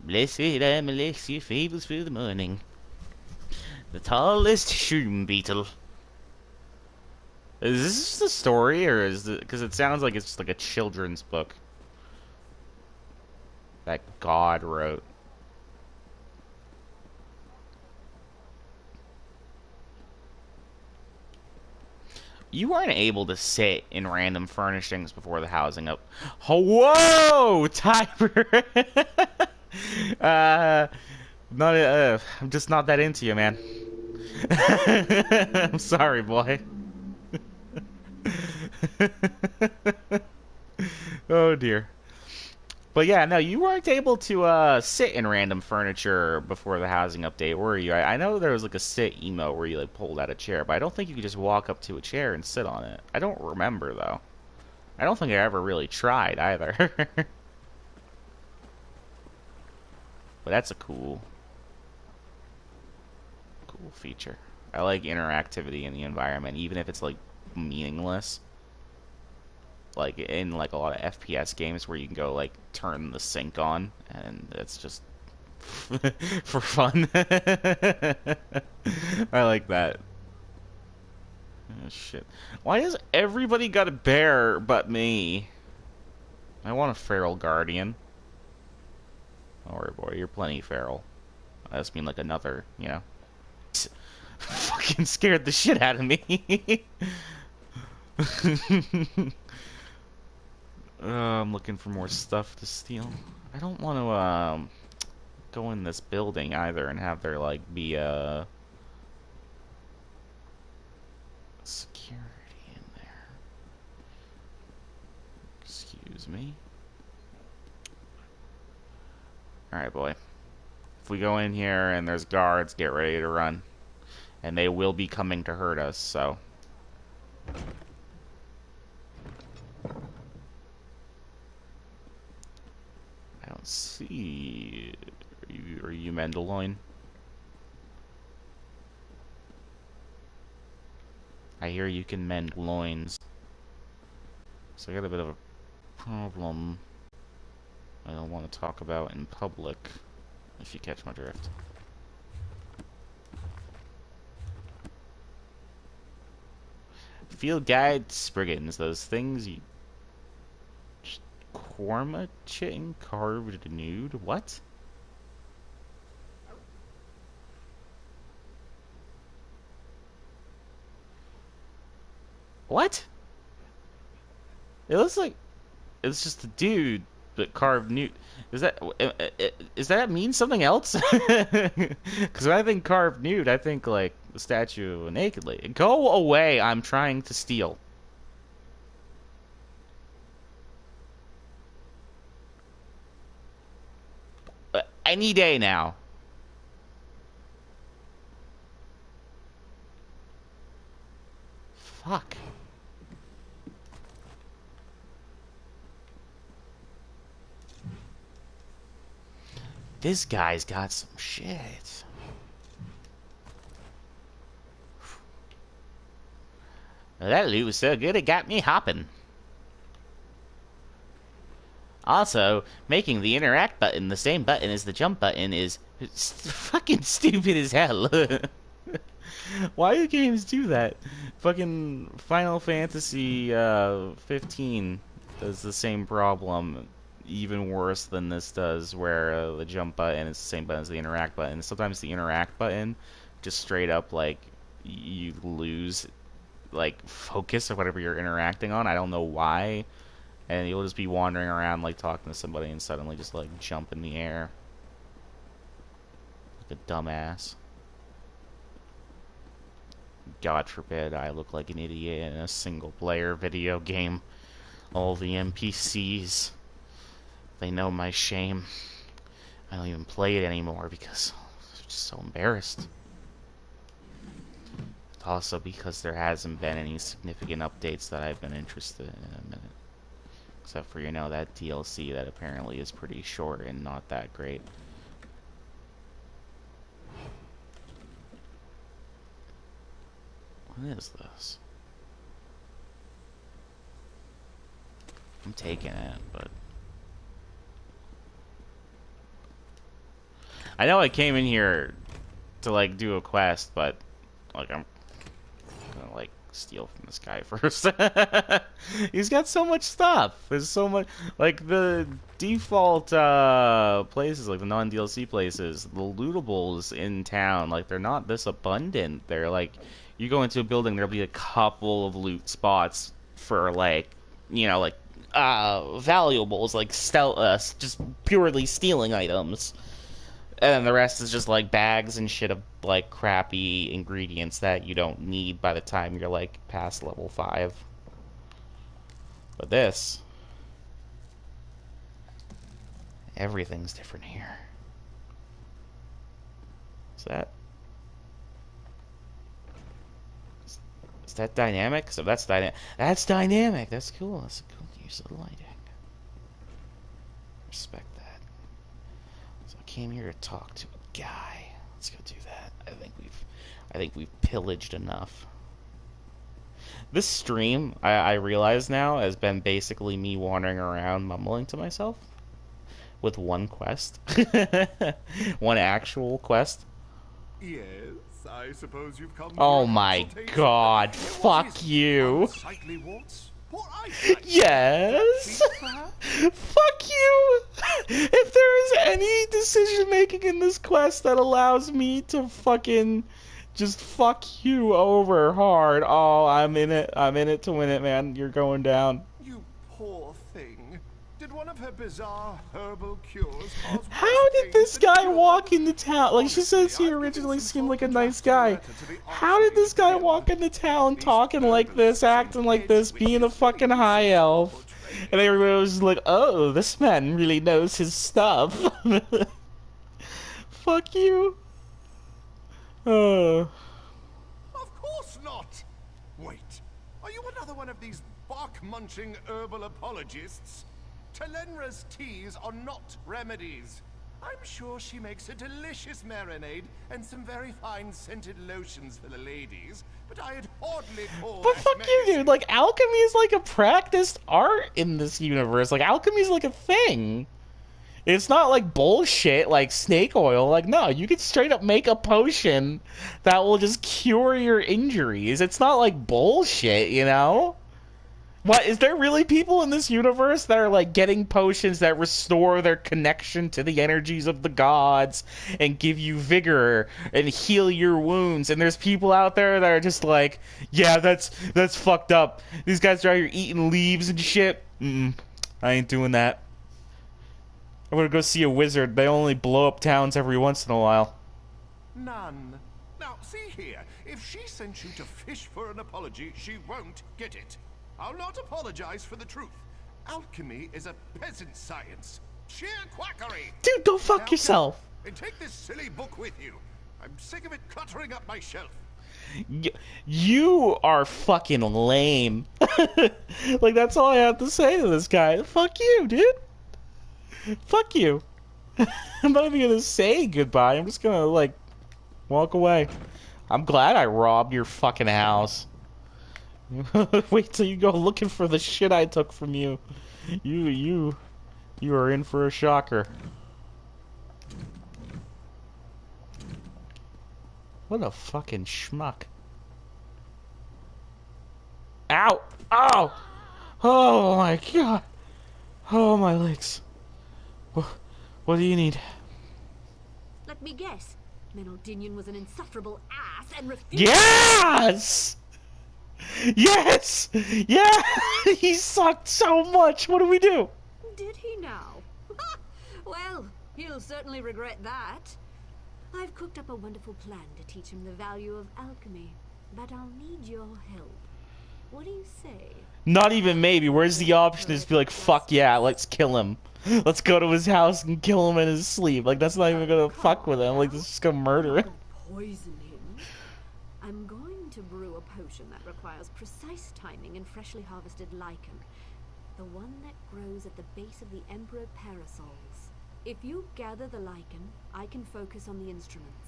Blessed am Alexia, fables for the morning. The tallest shroom beetle. Is this the story, or is it? Because it sounds like it's just like a children's book that God wrote. You weren't able to sit in random furnishings before the housing up. Oh, whoa, Tiber! I'm just not that into you, man. I'm sorry, boy. Oh dear. But yeah, no, you weren't able to sit in random furniture before the housing update, were you? I know there was like a sit emote where you like pulled out a chair, but I don't think you could just walk up to a chair and sit on it. I don't remember though. I don't think I ever really tried either. But that's a cool feature. I like interactivity in the environment, even if it's like meaningless. Like in like a lot of FPS games where you can go like turn the sink on and it's just for fun. I like that. Oh shit. Why has everybody got a bear but me? I want a feral guardian. Don't worry, boy, you're plenty feral. I just mean like another, you know. Fucking scared the shit out of me. I'm looking for more stuff to steal. I don't want to go in this building either and have there like be security in there. Excuse me. Alright, boy. If we go in here and there's guards, get ready to run. And they will be coming to hurt us, so. I don't see. Are you Mandalorian? I hear you can mend loins. So I got a bit of a problem I don't want to talk about in public, if you catch my drift. Field guide Spriggans, those things you just Perform a chitin carved nude? What? What? It looks like it's just a dude that carved nude. Is that mean something else? Because when I think carved nude, I think like the statue of a naked lady. Go away! I'm trying to steal. Any day now. Fuck. This guy's got some shit. That loot was so good it got me hopping. Also, making the interact button the same button as the jump button is fucking stupid as hell. Why do games do that? Fucking Final Fantasy 15 does the same problem, even worse than this does, where the jump button is the same button as the interact button. Sometimes the interact button just straight up, like, you lose, like, focus or whatever you're interacting on. I don't know why. And you'll just be wandering around, like, talking to somebody and suddenly just, like, jump in the air. Like a dumbass. God forbid I look like an idiot in a single-player video game. All the NPCs, they know my shame. I don't even play it anymore because I'm just so embarrassed. Also because there hasn't been any significant updates that I've been interested in a minute. Except for, you know, that DLC that apparently is pretty short and not that great. What is this? I'm taking it, but... I know I came in here to, like, do a quest, but, like, I'm gonna, like, steal from this guy first. He's got so much stuff. There's so much, like, the default places, like the non-DLC places, the lootables in town, like, they're not this abundant. They're like, you go into a building, there'll be a couple of loot spots for, like, you know, like, valuables, like just purely stealing items. And then the rest is just, like, bags and shit of, like, crappy ingredients that you don't need by the time you're, like, past level 5. But this... everything's different here. Is that dynamic? So that's dynamic. That's dynamic! That's cool. That's a cool use of the lighting. Respect that. Came here to talk to a guy. Let's go do that. I think we've pillaged enough. This stream, I realize now, has been basically me wandering around mumbling to myself with one quest. One actual quest. Yes, I suppose you've come. Oh my god, fuck you. Yes! Fuck you! If there is any decision making in this quest that allows me to fucking just fuck you over hard, oh, I'm in it. I'm in it to win it, man. You're going down. You poor thing. Did one of her bizarre herbal cures cause... How did this guy walk into town? Like, she says he originally seemed like a nice guy. How did this guy walk into town talking like this, acting like this, being a fucking high elf? And everybody was like, oh, this man really knows his stuff. Fuck you. Of course not! Wait, are you another one of these bark-munching herbal apologists? Telenra's teas are not remedies. I'm sure she makes a delicious marinade and some very fine scented lotions for the ladies, but I'd hardly call But that fuck you, dude. Like, alchemy is like a practiced art in this universe. Like, alchemy is like a thing. It's not like bullshit like snake oil. Like, no, you could straight up make a potion that will just cure your injuries. It's not like bullshit, you know? What, is there really people in this universe that are like getting potions that restore their connection to the energies of the gods and give you vigor and heal your wounds? And there's people out there that are just like, yeah, that's fucked up. These guys are out here eating leaves and shit. I ain't doing that. I'm gonna go see a wizard. They only blow up towns every once in a while. None. Now, see here. If she sent you to fish for an apology, she won't get it. I'll not apologize for the truth. Alchemy is a peasant science. Sheer quackery. Dude, go fuck yourself. And take this silly book with you. I'm sick of it cluttering up my shelf. You are fucking lame. Like, that's all I have to say to this guy. Fuck you, dude. Fuck you. I'm not even gonna say goodbye. I'm just gonna, like, walk away. I'm glad I robbed your fucking house. Wait till you go looking for the shit I took from you. You are in for a shocker. What a fucking schmuck. Ow! Ow! Oh my god! Oh, my legs. What do you need? Let me guess. Menaldinian was an insufferable ass and refused. Yes! Yes! Yeah! He sucked so much! What do we do? Did he now? Well, he'll certainly regret that. I've cooked up a wonderful plan to teach him the value of alchemy, but I'll need your help. What do you say? Not even maybe. Where's the option to just be like, fuck yeah, let's kill him. Let's go to his house and kill him in his sleep. Like, that's not even gonna fuck with him. Like, this is just gonna murder him. Poison him. I'm going to brew a potion that requires precise timing and freshly harvested lichen. The one that grows at the base of the Emperor Parasols. If you gather the lichen, I can focus on the instruments.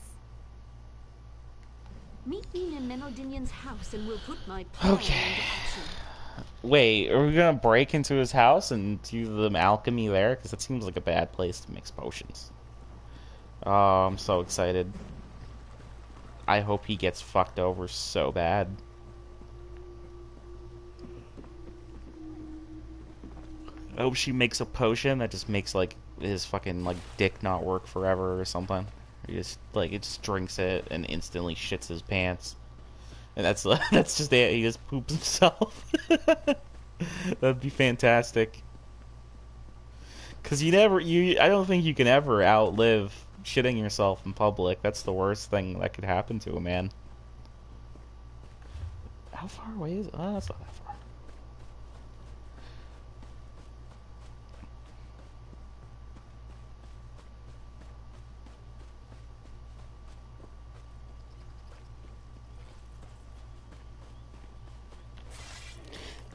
Meet me in Menaldinian's house and we'll put my plan into action. Wait, are we gonna break into his house and do the alchemy there? Because that seems like a bad place to mix potions. Oh, I'm so excited. I hope he gets fucked over so bad. I hope she makes a potion that just makes, like, his fucking, like, dick not work forever or something. He just, like, it just drinks it and instantly shits his pants. And that's just it. He just poops himself. That'd be fantastic. Cause I don't think you can ever outlive shitting yourself in public. That's the worst thing that could happen to a man. How far away is it? Oh, that's not that far.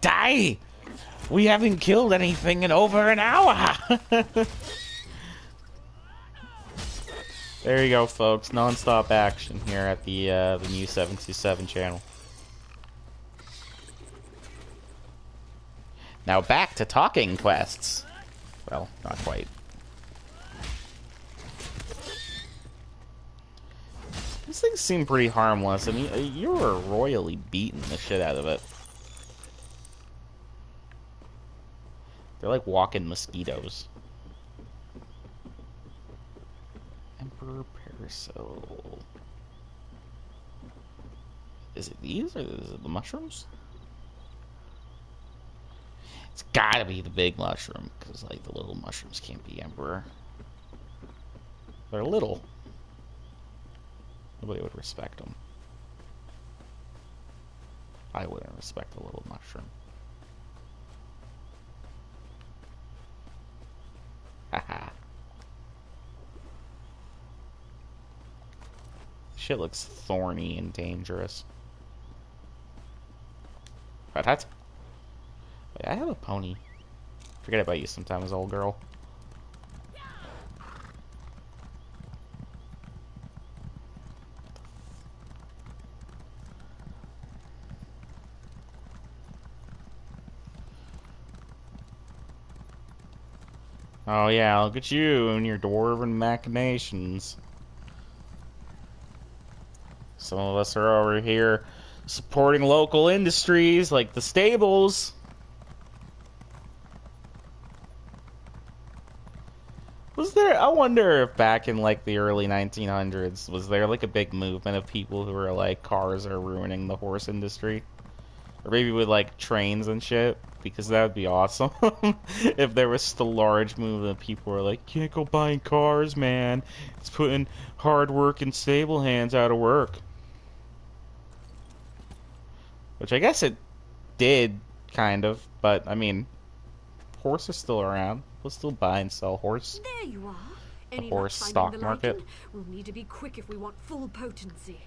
Die! We haven't killed anything in over an hour! There you go, folks. Non-stop action here at the new 727 channel. Now back to talking quests. Well, not quite. These things seem pretty harmless. I mean, you were royally beating the shit out of it. They're like walking mosquitoes. Emperor Parasol. Is it these or is it the mushrooms? It's gotta be the big mushroom, because like the little mushrooms can't be Emperor. They're little. Nobody would respect them. I wouldn't respect a little mushroom. Haha. Shit looks thorny and dangerous. Wait, I have a pony. Forget about you sometimes, old girl. Oh yeah, look at you and your dwarven machinations. Some of us are over here supporting local industries like the stables. Was there, I wonder if back in like the early 1900s, was there like a big movement of people who were like, cars are ruining the horse industry? Or maybe with like trains and shit? Because that would be awesome. If there was just a large movement of people who were like, can't go buying cars, man. It's putting hard work and stable hands out of work. Which I guess it did, kind of. But, I mean, horse are still around. We'll still buy and sell horse. There you are. The Any horse luck stock finding the market. lichen? We'll need to be quick if we want full potency.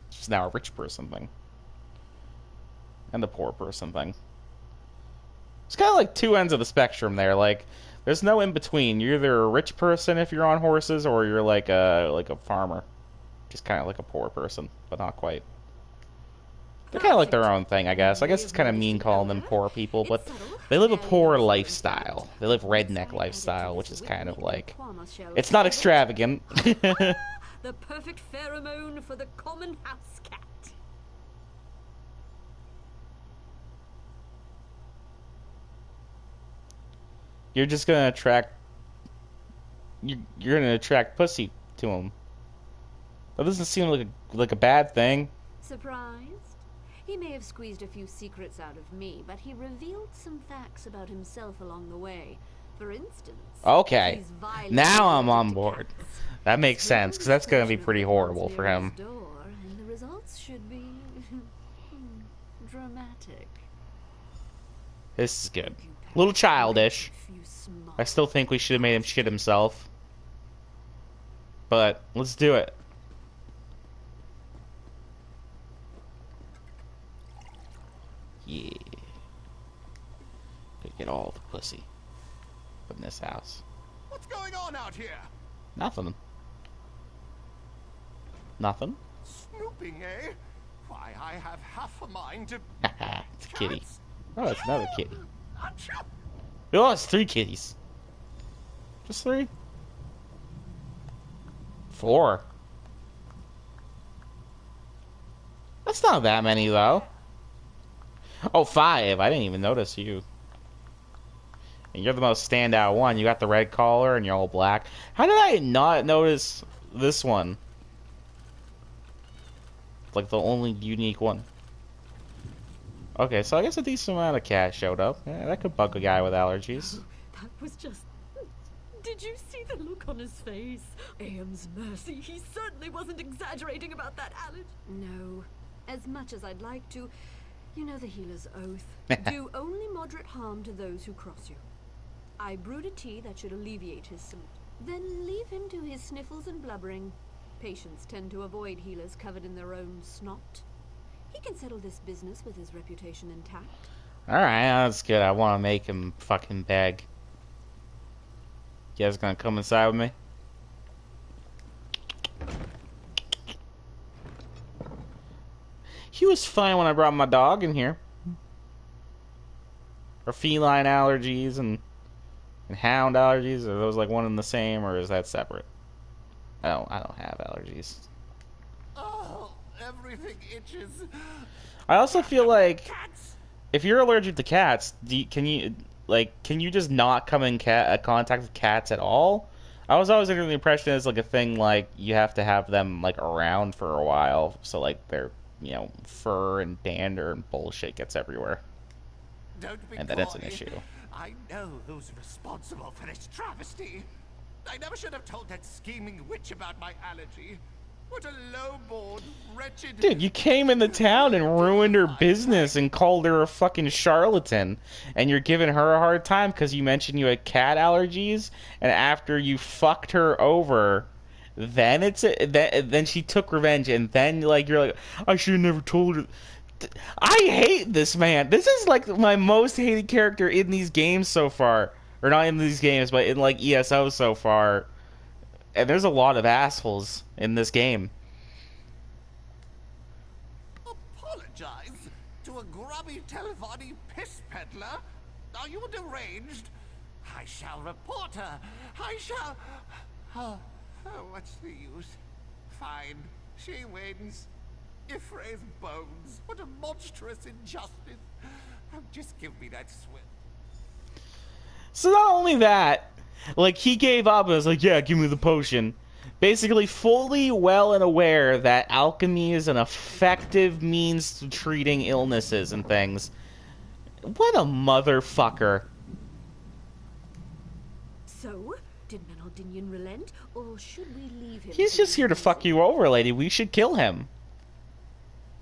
It's now a rich person thing. And the poor person thing. It's kind of like two ends of the spectrum there. Like, there's no in between. You're either a rich person if you're on horses, or you're like a farmer. Just kind of like a poor person, but not quite. They're kind of like their own thing, I guess. I guess it's kind of mean calling them poor people, but they live a poor lifestyle. They live redneck lifestyle, which is kind of like... It's not extravagant. The perfect pheromone for the common house cat. You're just gonna attract... You're gonna attract pussy to them. That doesn't seem like a bad thing. Surprised? He may have squeezed a few secrets out of me, but he revealed some facts about himself along the way. For instance, Okay, now I'm on board. That makes sense, because that's gonna be pretty horrible for him. And the results should be dramatic. This is good. A little childish. I still think we should have made him shit himself. But, let's do it. Yeah. Could get all the pussy from this house. What's going on out here? Nothing. Nothing? Snooping, eh? Why, I have half a mind to... Haha, it's a kitty. Oh, it's another kitty. Achoo! Oh, it's 3 kitties. Just 3? 4. That's not that many, though. Oh, 5. I didn't even notice you. And you're the most standout one. You got the red collar and you're all black. How did I not notice this one? It's like the only unique one. Okay, so I guess a decent amount of cats showed up. Yeah, that could bug a guy with allergies. That was just... Did you see the look on his face? AM's mercy, he certainly wasn't exaggerating about that allergy. No. As much as I'd like to, you know the healer's oath. Do only moderate harm to those who cross you. I brewed a tea that should alleviate his symptoms. Then leave him to his sniffles and blubbering. Patients tend to avoid healers covered in their own snot. He can settle this business with his reputation intact. Alright, that's good. I want to make him fucking beg. You guys gonna come inside with me? He was fine when I brought my dog in here. Are feline allergies and hound allergies, are those like one and the same, or is that separate? I don't have allergies. Oh, everything itches. I also feel like if you're allergic to cats, can you just not come in contact with cats at all? I was always under the impression it's like a thing like you have to have them like around for a while, so like their fur and dander and bullshit gets everywhere, Don't be and then it's an coy. issue. I know who's responsible for this travesty. I never should have told that scheming witch about my allergy. What a low-born, wretched... Dude, you came into town and ruined her business and called her a fucking charlatan. And you're giving her a hard time because you mentioned you had cat allergies. And after you fucked her over, then then she took revenge. And then you're like, I should have never told her. I hate this man. This is like my most hated character in these games so far. Or not in these games, but in like ESO so far. And there's a lot of assholes in this game. Apologize to a grubby Telvanni piss peddler? Are you deranged? I shall report her. I shall... Oh, what's the use? Fine, she wins. Ifre's bones. What a monstrous injustice. Oh, just give me that swim. So not only that, Like, he gave up and was like, yeah, give me the potion. Basically, fully well and aware that alchemy is an effective means to treating illnesses and things. What a motherfucker. So, did Menaldinian relent, or should we leave him? He's just here to fuck you over, lady. We should kill him.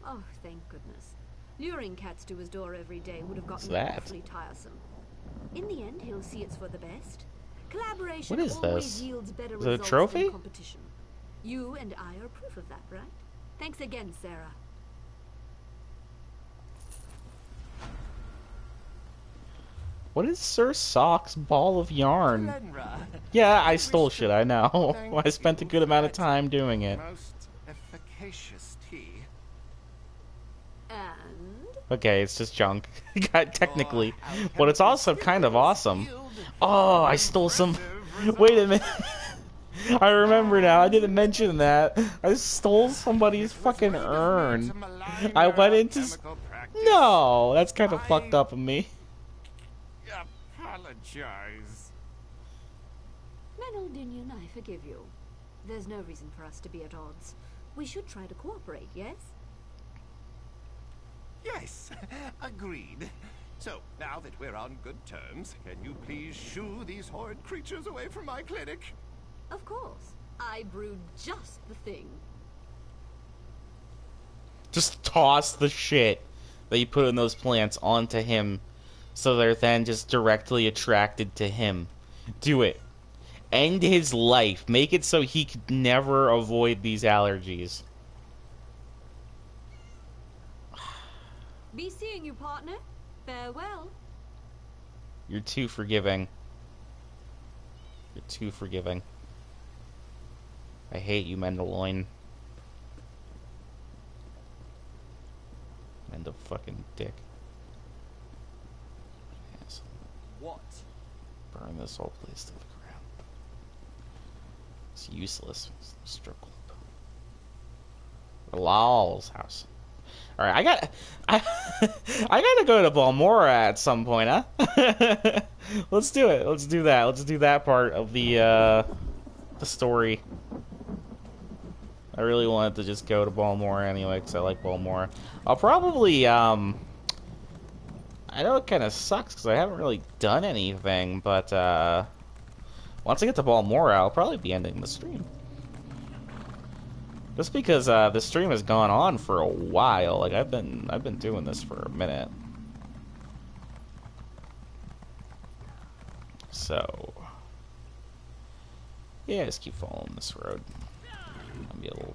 Oh, thank goodness. Luring cats to his door every day would have gotten What's that? awfully tiresome. In the end, he'll see it's for the best. Collaboration What is always this? yields better Is it a results trophy? than competition. You and I are proof of that, right? Thanks again, Sarah. What is Sir Sock's ball of yarn? Yeah, I stole shit, I know. I spent a good amount of time doing it. Most efficacious tea. And? Okay, it's just junk. Technically. But it's also kind of awesome. Oh, I stole some... Wait a minute. I remember now. I didn't mention that. I stole somebody's fucking urn. I went into... No, that's kind of fucked up of me. Apologize. Menaldinian, I forgive you. There's no reason for us to be at odds. We should try to cooperate, yes? Yes, agreed. So, now that we're on good terms, can you please shoo these horrid creatures away from my clinic? Of course. I brewed just the thing. Just toss the shit that you put in those plants onto him so they're then just directly attracted to him. Do it. End his life. Make it so he could never avoid these allergies. Be seeing you, partner. Farewell. You're too forgiving. You're too forgiving. I hate you, Mendaloin. Mend a fucking dick. Yes. What? Burn this whole place to the ground. It's useless. It's a strip club. Lal's house. Alright, I gotta go to Balmora at some point, huh? Let's do it. Let's do that. Let's do that part of the story. I really wanted to just go to Balmora anyway, because I like Balmora. I'll probably, I know it kind of sucks, because I haven't really done anything, but, once I get to Balmora, I'll probably be ending the stream. Just because the stream has gone on for a while, like I've been doing this for a minute. So yeah, just keep following this road. Maybe a little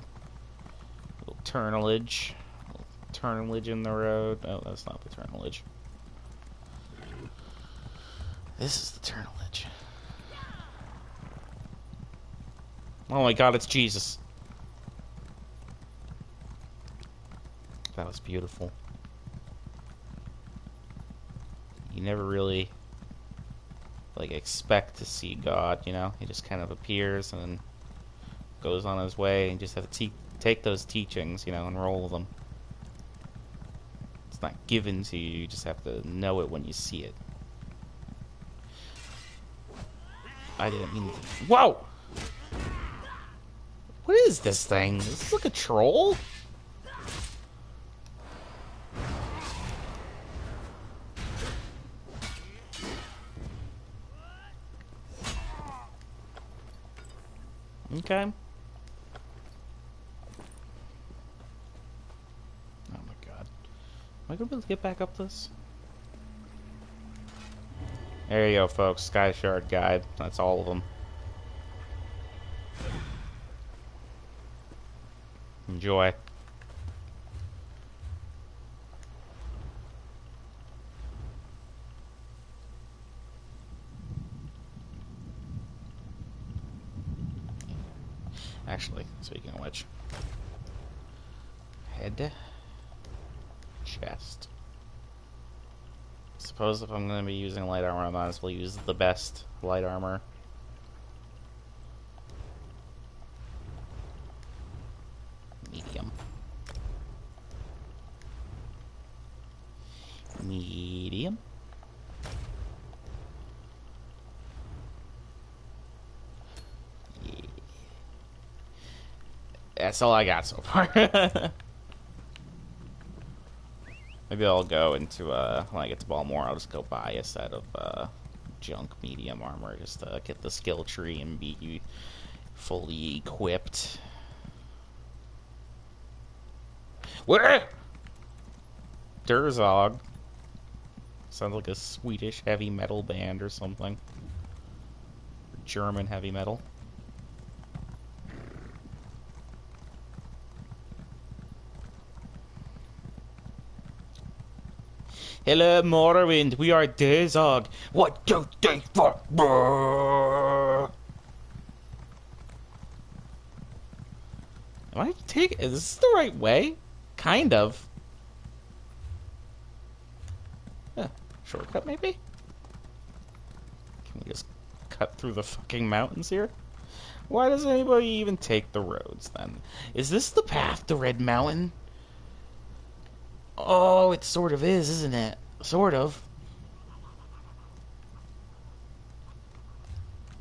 turnillage. A little turnillage in the road. Oh, that's not the turnillage. This is the turnillage. Oh my god, it's Jesus. That was beautiful. You never really, like, expect to see God, you know? He just kind of appears and then goes on his way, and you just have to take those teachings, you know, and roll with them. It's not given to you, you just have to know it when you see it. I didn't mean to... Whoa! What is this thing? Is this like a troll? Okay. Oh my god. Am I gonna be able to get back up this? There you go, folks. Sky Shard Guide. That's all of them. Enjoy. Actually, speaking of which, head, chest. Suppose if I'm going to be using light armor, I might as well use the best light armor. Medium. Medium. That's all I got so far. Maybe I'll go into, when I get to Balmore, I'll just go buy a set of, junk medium armor just to get the skill tree and be fully equipped. Where? Durzog. Sounds like a Swedish heavy metal band or something. German heavy metal. Hello, Morrowind. We are Durzog. What do they for? Am I taking? Is this the right way? Kind of. Yeah, shortcut maybe? Can we just cut through the fucking mountains here? Why does anybody even take the roads then? Is this the path to Red Mountain? Oh, it sort of is, isn't it? Sort of.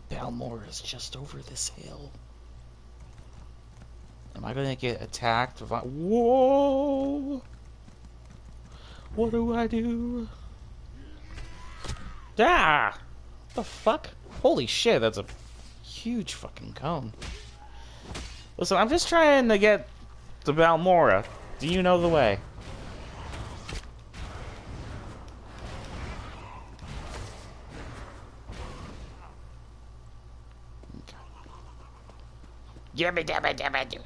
Balmore is just over this hill. Am I gonna get attacked if I... Whoa! What do I do? Ah! What the fuck? Holy shit, that's a huge fucking cone. Listen, I'm just trying to get to Balmora. Do you know the way? Yummy, yummy, yummy, yummy.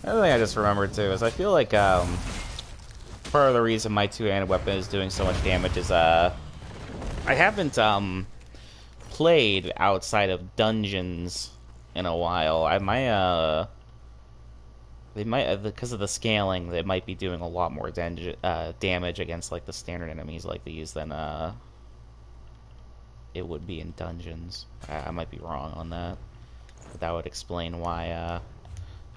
Another thing I just remembered too is I feel like part of the reason my two-handed weapon is doing so much damage is I haven't played outside of dungeons in a while. They might because of the scaling they might be doing a lot more damage against like the standard enemies like these than it would be in dungeons. I might be wrong on that, but that would explain why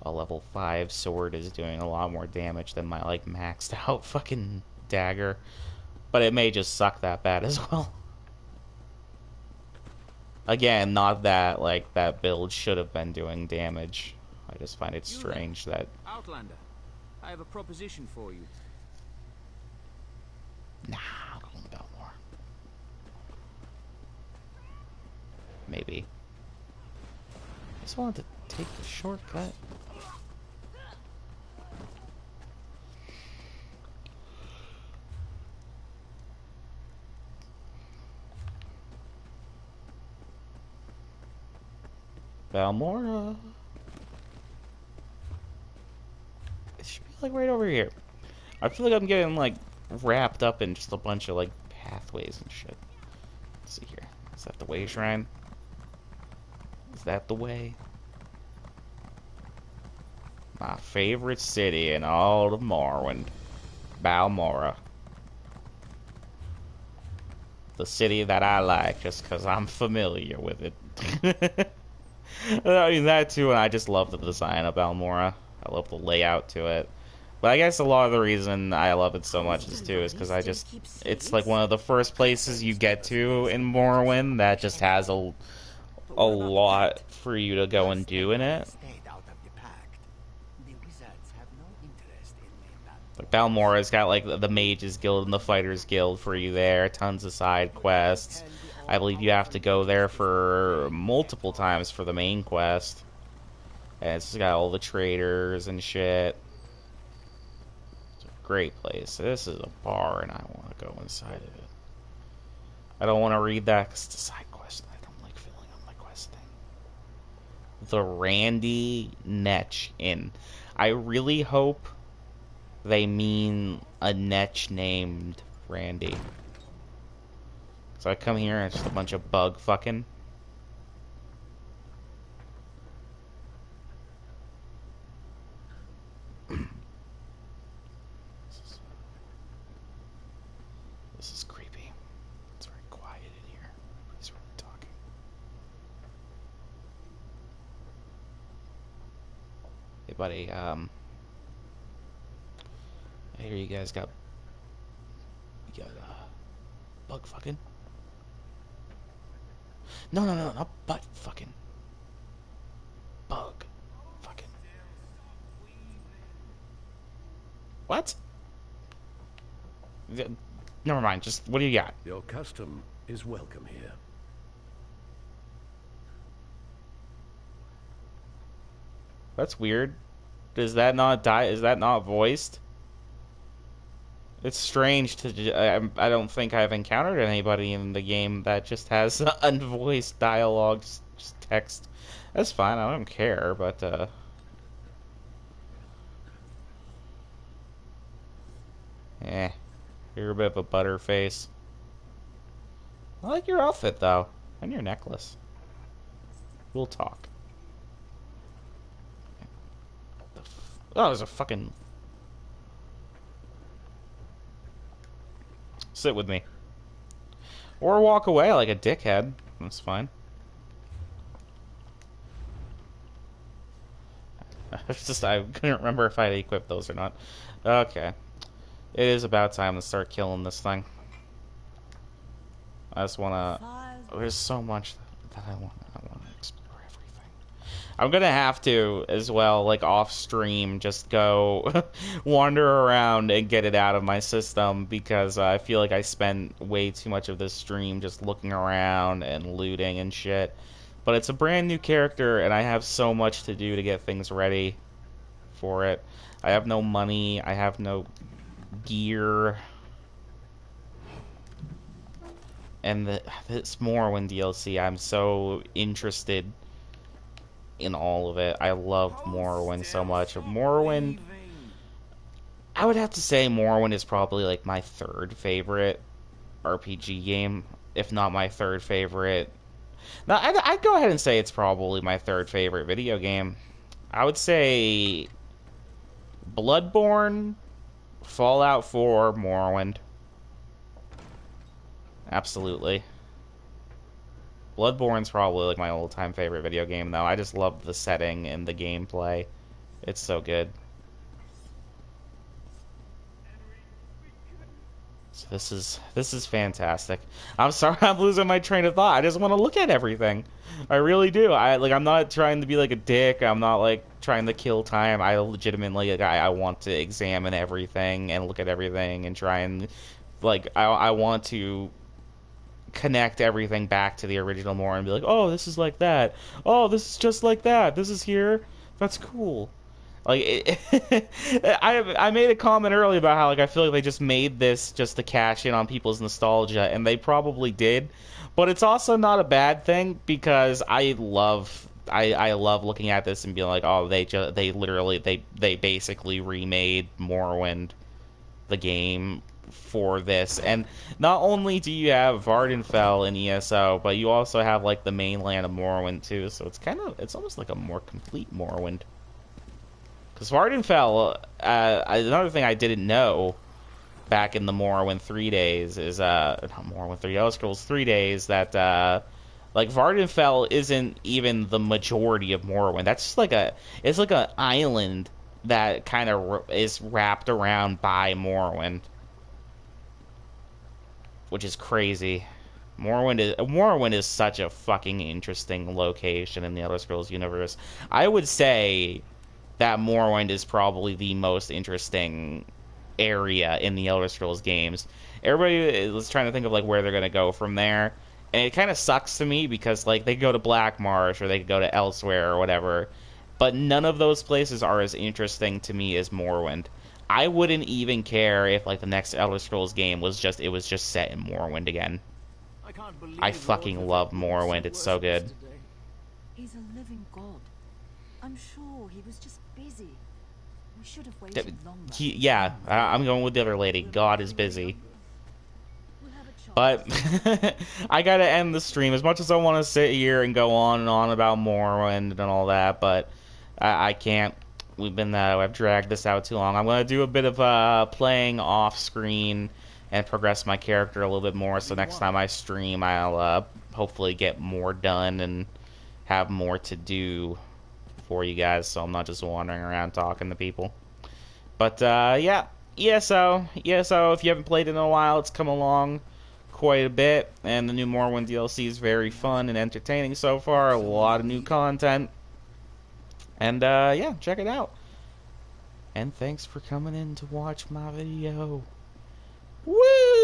a level 5 sword is doing a lot more damage than my like maxed out fucking dagger. But it may just suck that bad as well. Again, not that like that build should have been doing damage. I just find it strange that Outlander, I have a proposition for you. Nah, I'll go about more. Maybe. I just wanted to take the shortcut. Balmora. It should be like right over here. I feel like I'm getting like wrapped up in just a bunch of like pathways and shit. Let's see here. Is that the way, Shrine? Is that the way? My favorite city in all of Morrowind. Balmora. The city that I like just because I'm familiar with it. I mean, that too, and I just love the design of Balmora. I love the layout to it. But I guess a lot of the reason I love it so much is too is because it's like one of the first places you get to in Morrowind that just has a lot for you to go and do in it. Like Balmora's got like the Mages Guild and the Fighters Guild for you there, tons of side quests. I believe you have to go there for multiple times for the main quest. And it's got all the traders and shit. It's a great place. This is a bar and I want to go inside of it. I don't want to read that because it's a side quest. I don't like filling up my quest thing. The Randy Netch Inn. I really hope they mean a Netch named Randy. So I come here and it's just a bunch of bug fucking. This is creepy. It's very buddy. I hear you guys got bug fucking. No, not butt fucking. Bug fucking. What? Never mind. Just what do you got? Your custom is welcome here. That's weird. Is that not Is that not voiced? It's strange to. I don't think I've encountered anybody in the game that just has unvoiced dialogue, just text. That's fine. I don't care, but you're a bit of a butterface. I like your outfit though, and your necklace. We'll talk. Oh, there's a fucking... Sit with me. Or walk away like a dickhead. That's fine. It's just, I couldn't remember if I had equipped those or not. Okay. It is about time to start killing this thing. I just wanna... There's so much that I wanna explore everything. I'm gonna have to, as well, like, off-stream, just go wander around and get it out of my system, because I feel like I spent way too much of this stream just looking around and looting and shit. But it's a brand new character, and I have so much to do to get things ready for it. I have no money, I have no gear. And this Morrowind DLC, I'm so interested in all of it. I loved Morrowind so much. Morrowind, I would have to say Morrowind is probably like my third favorite RPG game, if not my third favorite. Now, I'd go ahead and say it's probably my third favorite video game. I would say Bloodborne, Fallout 4, Morrowind. Absolutely. Bloodborne's probably like my all-time favorite video game, though. I just love the setting and the gameplay. It's so good. So this is fantastic. I'm sorry I'm losing my train of thought. I just want to look at everything. I really do. I'm not trying to be like a dick. I'm not like trying to kill time. I legitimately like, I want to examine everything and look at everything and try and like I want to connect everything back to the original more and be like, oh, this is like that. Oh, this is just like that. This is here. That's cool. Like, I made a comment earlier about how like I feel like they just made this just to cash in on people's nostalgia, and they probably did. But it's also not a bad thing, because I love looking at this and being like, oh, they basically remade Morrowind, the game, for this. And not only do you have Vardenfell in ESO, but you also have like the mainland of Morrowind too. So it's almost like a more complete Morrowind. Because Vardenfell, another thing I didn't know back in the Morrowind 3 days is, not Morrowind 3, Elder Scrolls 3 days, that, like, Vardenfell isn't even the majority of Morrowind. That's just like it's like an island that kind of is wrapped around by Morrowind. Which is crazy. Morrowind is such a fucking interesting location in the Elder Scrolls universe. I would say that Morrowind is probably the most interesting area in the Elder Scrolls games. Everybody is trying to think of like where they're gonna go from there, and it kind of sucks to me because like they could go to Black Marsh or they could go to elsewhere or whatever, but none of those places are as interesting to me as Morrowind. I wouldn't even care if like the next Elder Scrolls game was just set in Morrowind again. I fucking love Morrowind. It's so good. He's a living god. I'm sure he was just busy. We should have waited longer. I'm going with the other lady. God is busy. But I gotta end the stream. As much as I want to sit here and go on and on about Morrowind and all that, but I can't. I've dragged this out too long. I'm gonna do a bit of playing off screen and progress my character a little bit more. So next time I stream, I'll hopefully get more done and have more to do for you guys, so I'm not just wandering around talking to people. But, yeah, ESO, if you haven't played it in a while, it's come along quite a bit, and the new Morrowind DLC is very fun and entertaining so far, a lot of new content, and, yeah, check it out. And thanks for coming in to watch my video. Woo!